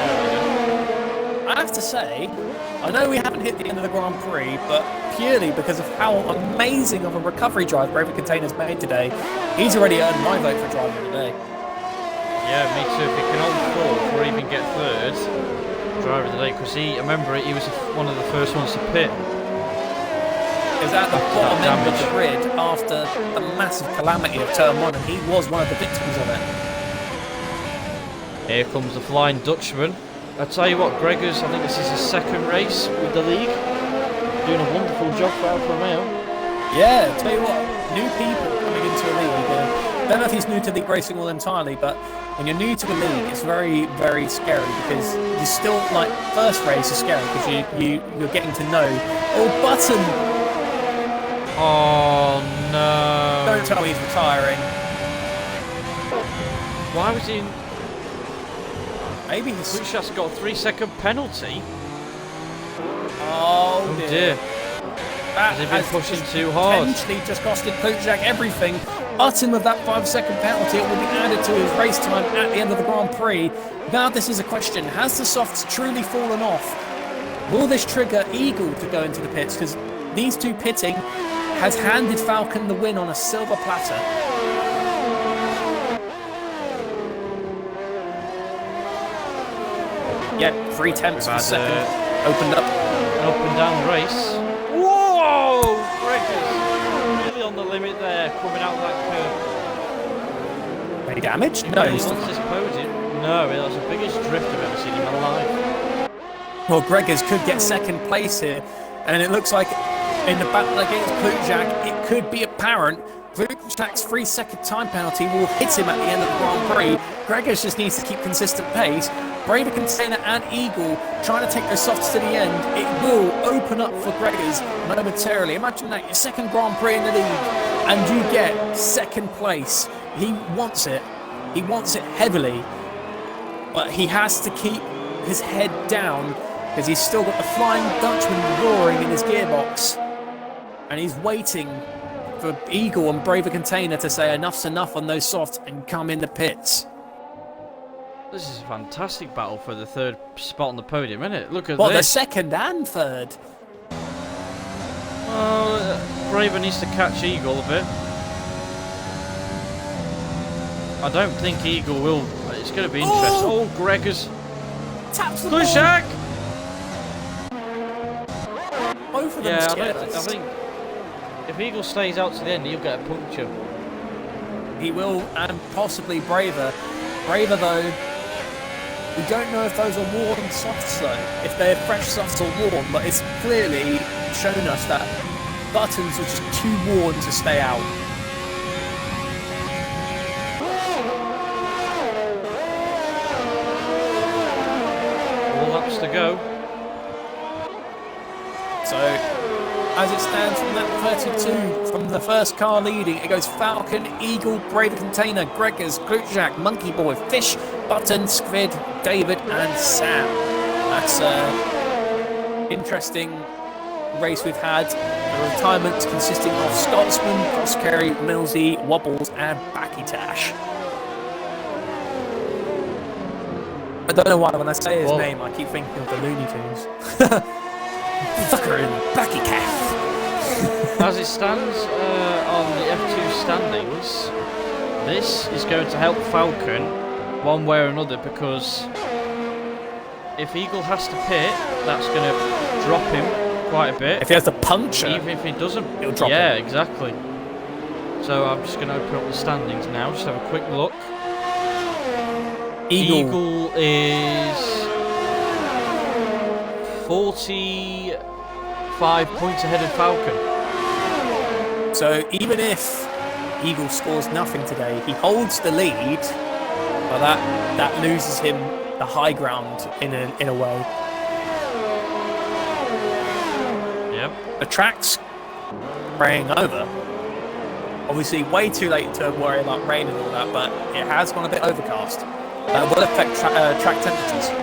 area. I have to say, I know we haven't hit the end of the Grand Prix, but purely because of how amazing of a recovery drive Braver Container's made today, he's already earned my vote for driver of the day. Yeah, me too. If he can hold 4th or even get 3rd, driver of the day, because I remember he was one of the first ones to pit. He was at the bottom end of the grid after the massive calamity of Turn 1, and he was one of the victims of it. Here comes the Flying Dutchman. I tell you what, Gregors, I think this is his 2nd race with the league. Doing a wonderful job for Alfa Romeo. Yeah, tell you what, new people coming into a league. I don't know if he's new to league racing all entirely, but when you're new to a league, it's very, very scary because you still, like, first race is scary because you're getting to know. Oh, Button! Oh no! Don't tell me he's retiring. Why was he in? Maybe he's... Lucia's got a 3-second penalty. Oh dear. That Has he been pushing too hard? Potentially just costed Klujak everything. Button with that 5-second penalty, it will be added to his race time at the end of the Grand Prix. Now this is a question. Has the softs truly fallen off? Will this trigger Eagle to go into the pits? Because these two pitting has handed Falcon the win on a silver platter. Yeah, 3 tenths per second. Opened up. An up and down race. Whoa! Gregors really on the limit there, coming out that curve. Any damage? No, he wants this podium. No, that's the biggest drift I've ever seen in my life. Well, Gregors could get 2nd place here, and it looks like in the battle against Klujak, it could be apparent. Klujak's 3-second time penalty will hit him at the end of the Grand Prix. Gregors just needs to keep consistent pace. Braver Container and Eagle trying to take their softs to the end. It will open up for Gregors momentarily. Imagine that, your 2nd Grand Prix in the league, and you get 2nd place. He wants it. He wants it heavily. But he has to keep his head down because he's still got the Flying Dutchman roaring in his gearbox. And he's waiting for Eagle and Braver Container to say enough's enough on those softs and come in the pits. This is a fantastic battle for the third spot on the podium, isn't it? Look at Well, this. the second and third. Oh, Braver needs to catch Eagle a bit. I don't think Eagle will. It's going to be interesting. Oh, Gregor's Taps the Klushak! ball. Both of them Yeah, scared I us. think if Eagle stays out to the end, he'll get a puncture. He will, and possibly Braver. Braver, though, we don't know if those are worn softs, though. If they're fresh softs or worn, but it's clearly shown us that buttons are just too worn to stay out. All laps to go. So, as it stands from that 32, from the first car leading, it goes Falcon, Eagle, Braver Container, Gregors, Klutschak, Monkey Boy, Fish, Button, Squid, David, and Sam. That's an interesting race we've had. The retirements consisting of Scotsman, Crosscarry, Millsy, Wobbles, and Bakitash. I don't know why when I say his name, I keep thinking of the Looney Tunes. Fucker in Backy Calf. As it stands on the F2 standings, this is going to help Falcon one way or another, because if Eagle has to pit, that's going to drop him quite a bit. If he has to puncture, even if he doesn't, he'll drop him. Yeah, exactly. So I'm just going to open up the standings now, just have a quick look. Eagle is 45 points ahead of Falcon. So even if Eagle scores nothing today, he holds the lead, but that loses him the high ground in a way. Yep. The track's spraying over. Obviously, way too late to worry about rain and all that, but it has gone a bit overcast. Will affect track temperatures. It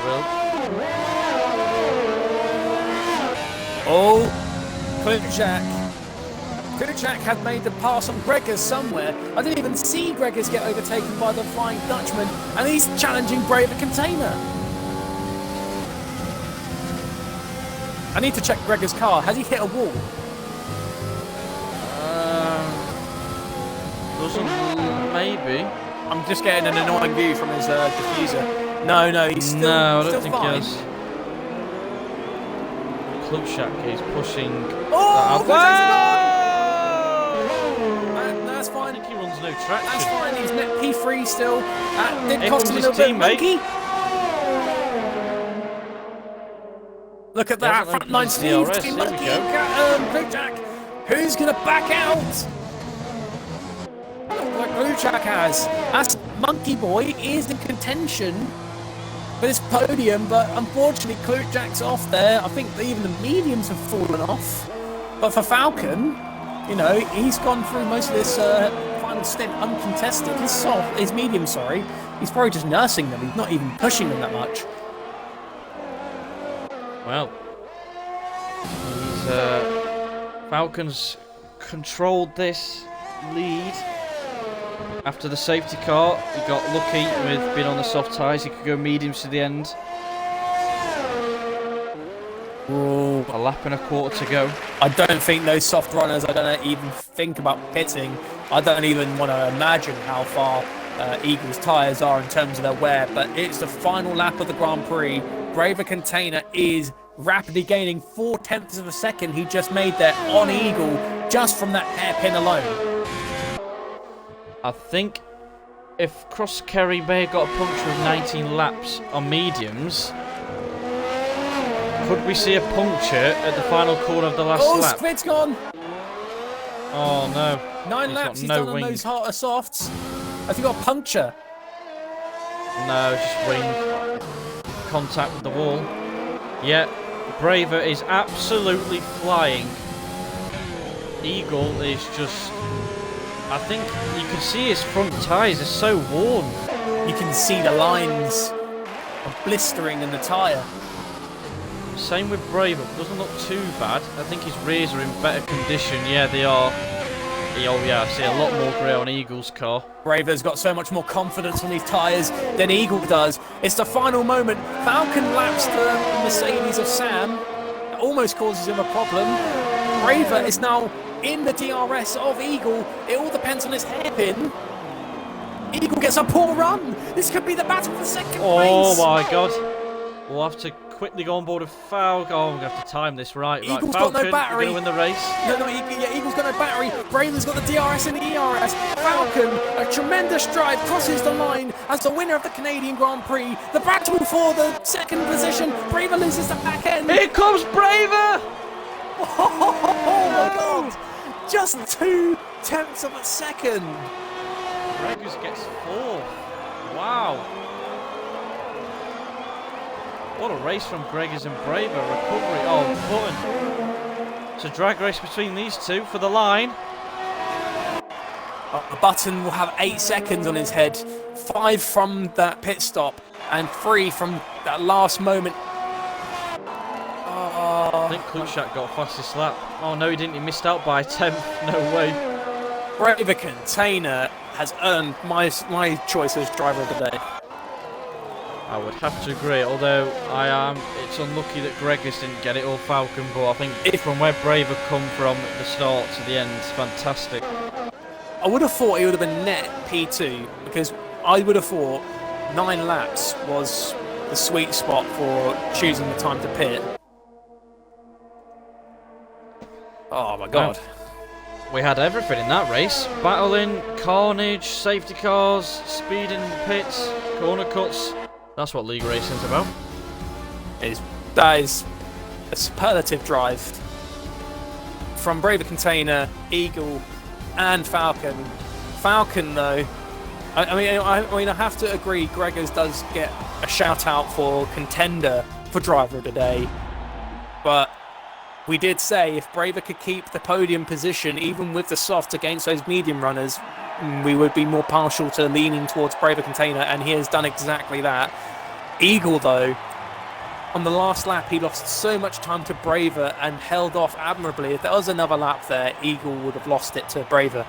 will. Oh, Klutschak had made the pass on Gregors somewhere. I didn't even see Gregors get overtaken by the Flying Dutchman, and he's challenging Braver Container. I need to check Gregors' car. Has he hit a wall? Maybe. I'm just getting an annoying view from his diffuser. No, he's still No, I don't still think fine. he has. Klutschak is pushing. Oh, Whoa! that's I fine. think he runs no traction. That's fine. He's net P3 still. Did Here cost him a comes little his bit, teammate. Monkey. Look at He that hasn't front opened line his Steve. DRS. Team Here we Monkey, go. Klutschak. Who's gonna back out? Look what Klutschak has. That's Monkey Boy is in contention for this podium, but unfortunately Klutschak's off there. I think even the mediums have fallen off. But for Falcon, you know, he's gone through most of this final stint uncontested. His medium, sorry. He's probably just nursing them. He's not even pushing them that much. Well, Falcons controlled this lead. After the safety car, he got lucky with being on the soft tyres. He could go mediums to the end. Ooh. A lap and a quarter to go. I don't think those soft runners are going to even think about pitting. I don't even want to imagine how far Eagles' tyres are in terms of their wear, but it's the final lap of the Grand Prix. Braver Container is rapidly gaining 0.4 of a second. He just made there on Eagle just from that hairpin alone. I think if Cross Kerry may have got a puncture of 19 laps on mediums, could we see a puncture at the final corner of the last lap? Squid's gone. Oh no. 9 He's laps got he's no done wing. on those harder softs. Have you got a puncture? No, just wing contact with the wall. Yeah, Braver is absolutely flying. Eagle is just... I think you can see his front tyres are so worn. You can see the lines of blistering in the tyre. Same with Braver, doesn't look too bad. I think his rears are in better condition. Yeah, they are. Oh yeah, I see a lot more grey on Eagle's car. Braver's got so much more confidence on these tyres than Eagle does. It's the final moment. Falcon laps the Mercedes of Sam. It almost causes him a problem. Braver is now in the DRS of Eagle. It all depends on his hairpin. Eagle gets a poor run. This could be the battle for second place. Oh my god. We'll have to quickly go on board with Falcon. Oh, we're going to have to time this right. Eagle's Falcon, got no battery. You're going to win the race. Eagle's got no battery. Braver's got the DRS and the ERS. Falcon, a tremendous drive, crosses the line as the winner of the Canadian Grand Prix. The battle for the second position. Braver loses the back end. Here comes Braver! Oh my god! Just 0.2 of a second. Gregors gets 4th. Wow. What a race from Gregors and Braver. Recovery. Oh, Button. It's a drag race between these two for the line. Button will have 8 seconds on his head. 5 from that pit stop and 3 from that last moment. I think Klutschak got fastest lap. Oh no, he didn't. He missed out by 10th. No way. Braver Container has earned my choice as driver of the day. I would have to agree, although it's unlucky that Gregors didn't get it, or Falcon, but I think from where Braver come from at the start to the end, it's fantastic. I would have thought he would have been net P2, because I would have thought 9 laps was the sweet spot for choosing the time to pit. Oh my god. We had everything in that race. Battling, carnage, safety cars, speed in the pits, corner cuts. That's what league racing's about. That is a superlative drive from Braver Container, Eagle, and Falcon. Falcon, though, I mean, I have to agree. Gregors does get a shout out for contender for driver of the day, but we did say if Braver could keep the podium position, even with the soft against those medium runners, we would be more partial to leaning towards Braver Container, and he has done exactly that. Eagle, though, on the last lap, he lost so much time to Braver and held off admirably. If there was another lap there, Eagle would have lost it to Braver.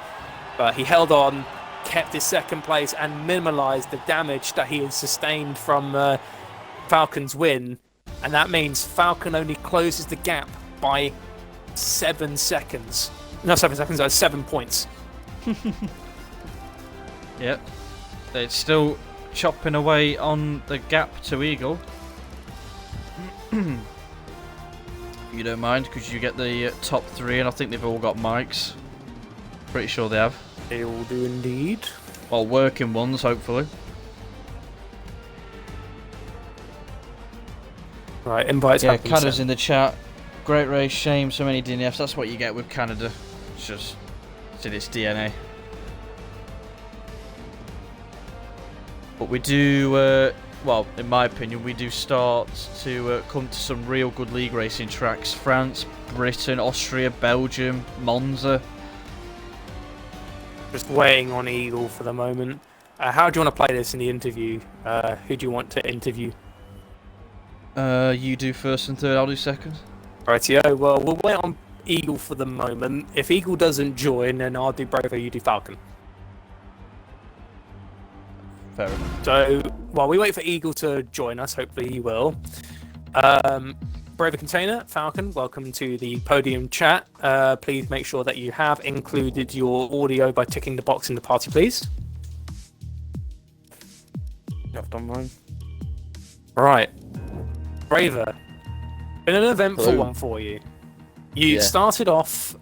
But he held on, kept his second place, and minimalised the damage that he had sustained from Falcon's win. And that means Falcon only closes the gap by 7 seconds. No, 7 seconds, that's 7 points. Yep. It's still chopping away on the gap to Eagle. You don't mind, because you get the top 3, and I think they've all got mics. Pretty sure they have. They all do indeed. Well, working ones, hopefully. Right, invites. Yeah, Canada's in the chat. Great race, shame, so many DNFs. That's what you get with Canada. It's just, it's in its DNA. But we do, well, in my opinion, we do start to come to some real good league racing tracks. France, Britain, Austria, Belgium, Monza. Just weighing on Eagle for the moment. How do you want to play this in the interview? Who do you want to interview? You do first and third, I'll do second. Rightio, well, we'll wait on Eagle for the moment. If Eagle doesn't join, then I'll do Braver, you do Falcon. Fair enough. So, while we wait for Eagle to join us, hopefully he will. Braver Container, Falcon, welcome to the podium chat. Please make sure that you have included your audio by ticking the box in the party, please. I've done mine. Right. Braver, been an eventful Hello. one for you. You started off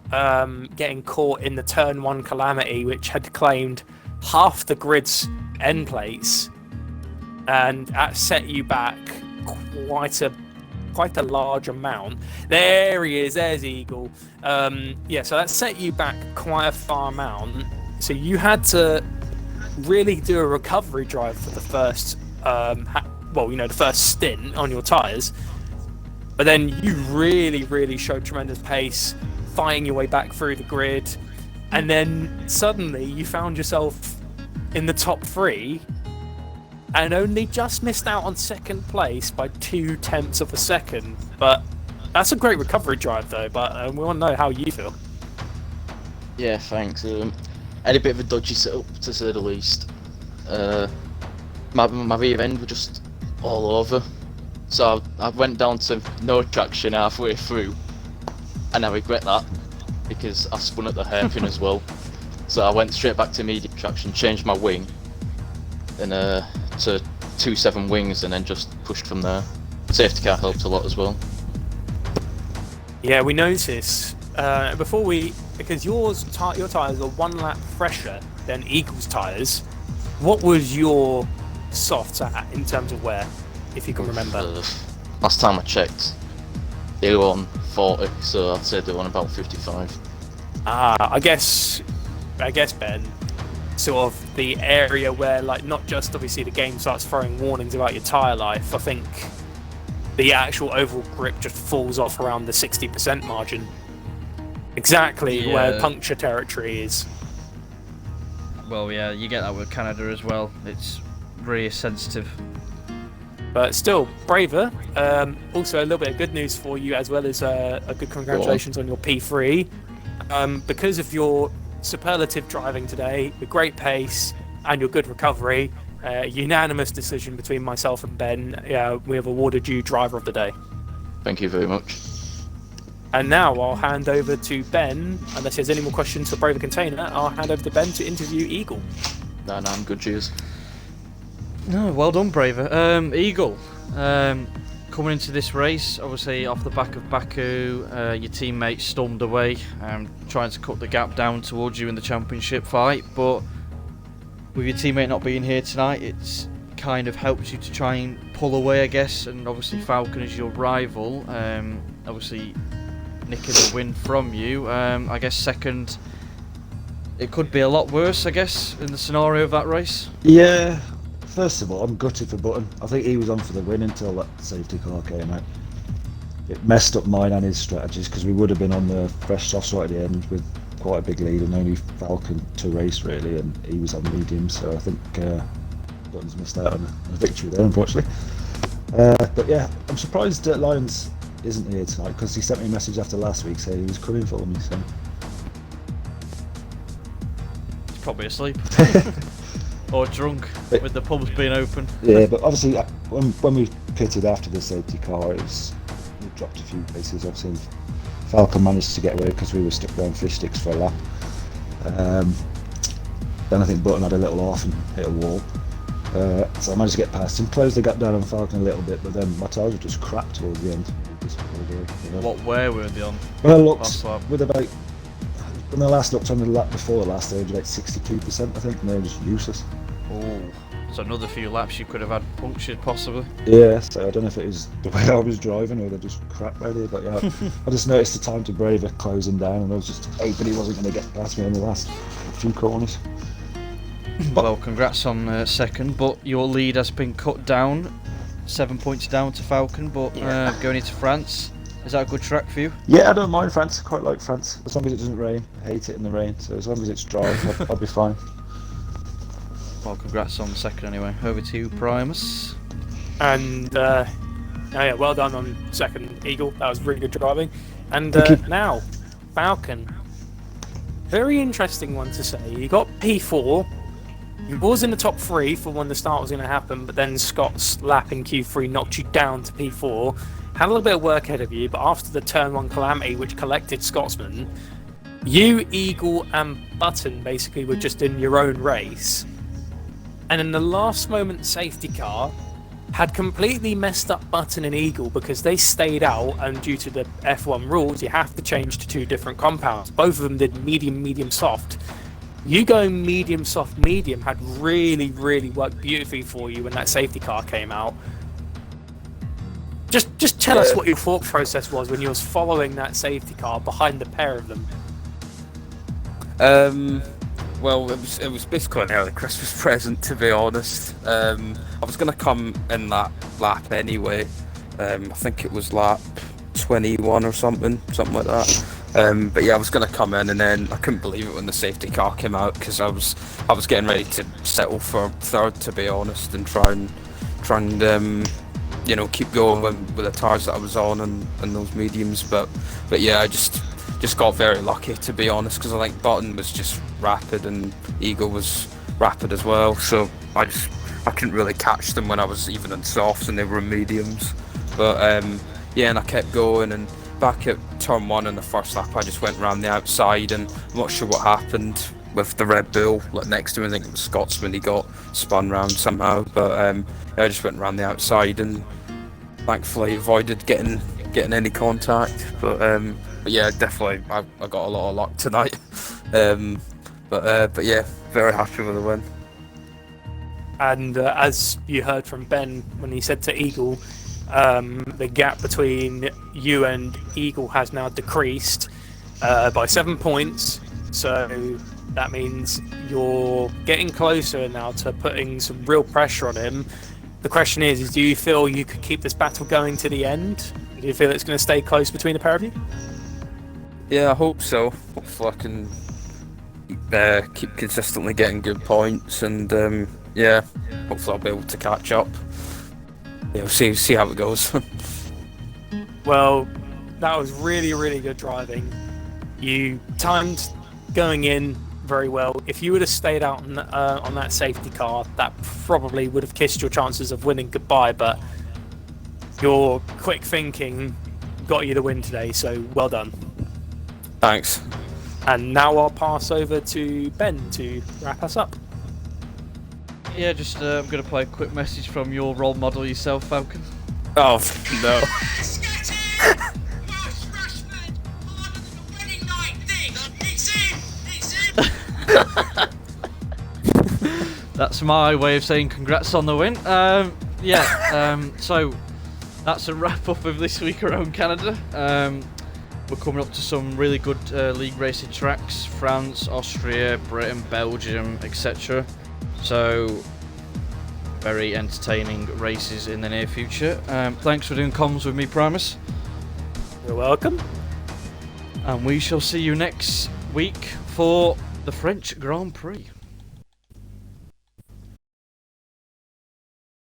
getting caught in the Turn 1 calamity, which had claimed half the grid's end plates, and that set you back quite a large amount. There he is, there's Eagle. So that set you back quite a far amount. So you had to really do a recovery drive for the first, the first stint on your tyres. But then you really showed tremendous pace, fighting your way back through the grid. And then suddenly you found yourself in the top 3 and only just missed out on second place by 0.2 of a second. But that's a great recovery drive, though. But we want to know how you feel. Yeah, thanks. I had a bit of a dodgy setup, to say the least. My rear end were just all over. So I went down to no traction halfway through, and I regret that because I spun at the hairpin as well. So I went straight back to medium traction, changed my wing, and to 2.7 wings, and then just pushed from there. Safety car helped a lot as well. Yeah, we noticed because your tyres are 1 lap fresher than Eagle's tyres. What was your softs at in terms of wear, if you can remember? Last time I checked, they were on 40, so I'd say they were on about 55. I guess Ben, sort of the area where, like, not just obviously the game starts throwing warnings about your tyre life. I think the actual overall grip just falls off around the 60% margin. Exactly where puncture territory is. Well, yeah, you get that with Canada as well. It's really sensitive. But still, braver. Also, a little bit of good news for you, as well as a good congratulations on your P3. Because of your superlative driving today, your great pace, and your good recovery, unanimous decision between myself and Ben. We have awarded you Driver of the Day. Thank you very much. And now I'll hand over to Ben. Unless there's any more questions for Braver Container, I'll hand over to Ben to interview Eagle. No, I'm good, cheers. No, well done, Braver. Eagle, coming into this race, obviously off the back of Baku, your teammate stormed away, trying to cut the gap down towards you in the championship fight, but with your teammate not being here tonight, it's kind of helped you to try and pull away, I guess, and obviously Falcon is your rival, obviously nicking the win from you. I guess second, it could be a lot worse, I guess, in the scenario of that race. Yeah, first of all, I'm gutted for Button. I think he was on for the win until that safety car came out. It messed up mine and his strategies, because we would have been on the fresh softs right at the end with quite a big lead and only Falcon to race really, and he was on medium, so I think Button's missed out on a victory there, unfortunately. But yeah, I'm surprised that Lyons isn't here tonight, because he sent me a message after last week saying he was coming for me, so... He's probably asleep. Or drunk, with the pubs being open. Yeah, but obviously when we pitted after the safety car, we dropped a few places. Obviously Falcon managed to get away because we were stuck down fish sticks for a lap. Then I think Button had a little off and hit a wall. So I managed to get past him, closed the gap down on Falcon a little bit, but then my tyres were just crap towards the end. What wear were they on? When I looked, when I last looked on the lap before the last, they were about 62%, I think, and they were just useless. Oh, so another few laps you could have had punctured, possibly. Yeah, so I don't know if it was the way I was driving or they're just crap ready, but yeah, I just noticed the time to Braver closing down, and I was just hoping he wasn't going to get past me in the last few corners. Well, congrats on second, but your lead has been cut down, 7 points down to Falcon, but going into France, is that a good track for you? Yeah, I don't mind France, I quite like France, as long as it doesn't rain. I hate it in the rain, so as long as it's dry, I'll be fine. Well, congrats on second anyway. Over to you, Primus. And yeah, well done on second, Eagle. That was really good driving. And now, Falcon. Very interesting one to say. You got P4. You was in the top 3 for when the start was going to happen, but then Scott's lap in Q3 knocked you down to P4. Had a little bit of work ahead of you, but after the turn 1 calamity, which collected Scotsman, you, Eagle, and Button basically were just in your own race. And in the last moment safety car had completely messed up Button and Eagle because they stayed out, and due to the F1 rules you have to change to 2 different compounds. Both of them did medium, medium, soft. You going medium, soft, medium had really, really worked beautifully for you when that safety car came out. Just tell us what your thought process was when you was following that safety car behind the pair of them. Well, it was basically an early Christmas present, to be honest. I was going to come in that lap anyway. I think it was lap 21 or something like that. But yeah, I was going to come in, and then I couldn't believe it when the safety car came out, because I was getting ready to settle for third, to be honest, and try and keep going with the tyres that I was on and those mediums. But yeah, I just got very lucky, to be honest, because I think Button was just rapid and Eagle was rapid as well. So I couldn't really catch them when I was even in softs and they were in mediums. But yeah, and I kept going, and back at turn 1 in the first lap I just went around the outside, and I'm not sure what happened with the Red Bull next to him. I think it was Scotsman, he got spun round somehow, but I just went around the outside and thankfully avoided getting any contact. But yeah, definitely I got a lot of luck tonight. But yeah, very happy with the win. And as you heard from Ben when he said to Eagle, the gap between you and Eagle has now decreased by 7 points. So that means you're getting closer now to putting some real pressure on him. The question is do you feel you could keep this battle going to the end? Do you feel it's going to stay close between the pair of you? Yeah, I hope so. Hopefully I can keep consistently getting good points, and yeah, hopefully I'll be able to catch up. Yeah, we'll see how it goes. Well, that was really, really good driving. You timed going in very well. If you would have stayed out on that safety car, that probably would have kissed your chances of winning goodbye, but your quick thinking got you the win today, so well done. Thanks. And now I'll pass over to Ben to wrap us up. Yeah, just I'm going to play a quick message from your role model yourself, Falcon. Oh, no. That's my way of saying congrats on the win. So that's a wrap up of this week around Canada. We're coming up to some really good league racing tracks: France, Austria, Britain, Belgium, etc. So very entertaining races in the near future. Thanks for doing comms with me, Primus. You're welcome. And we shall see you next week for the French Grand Prix.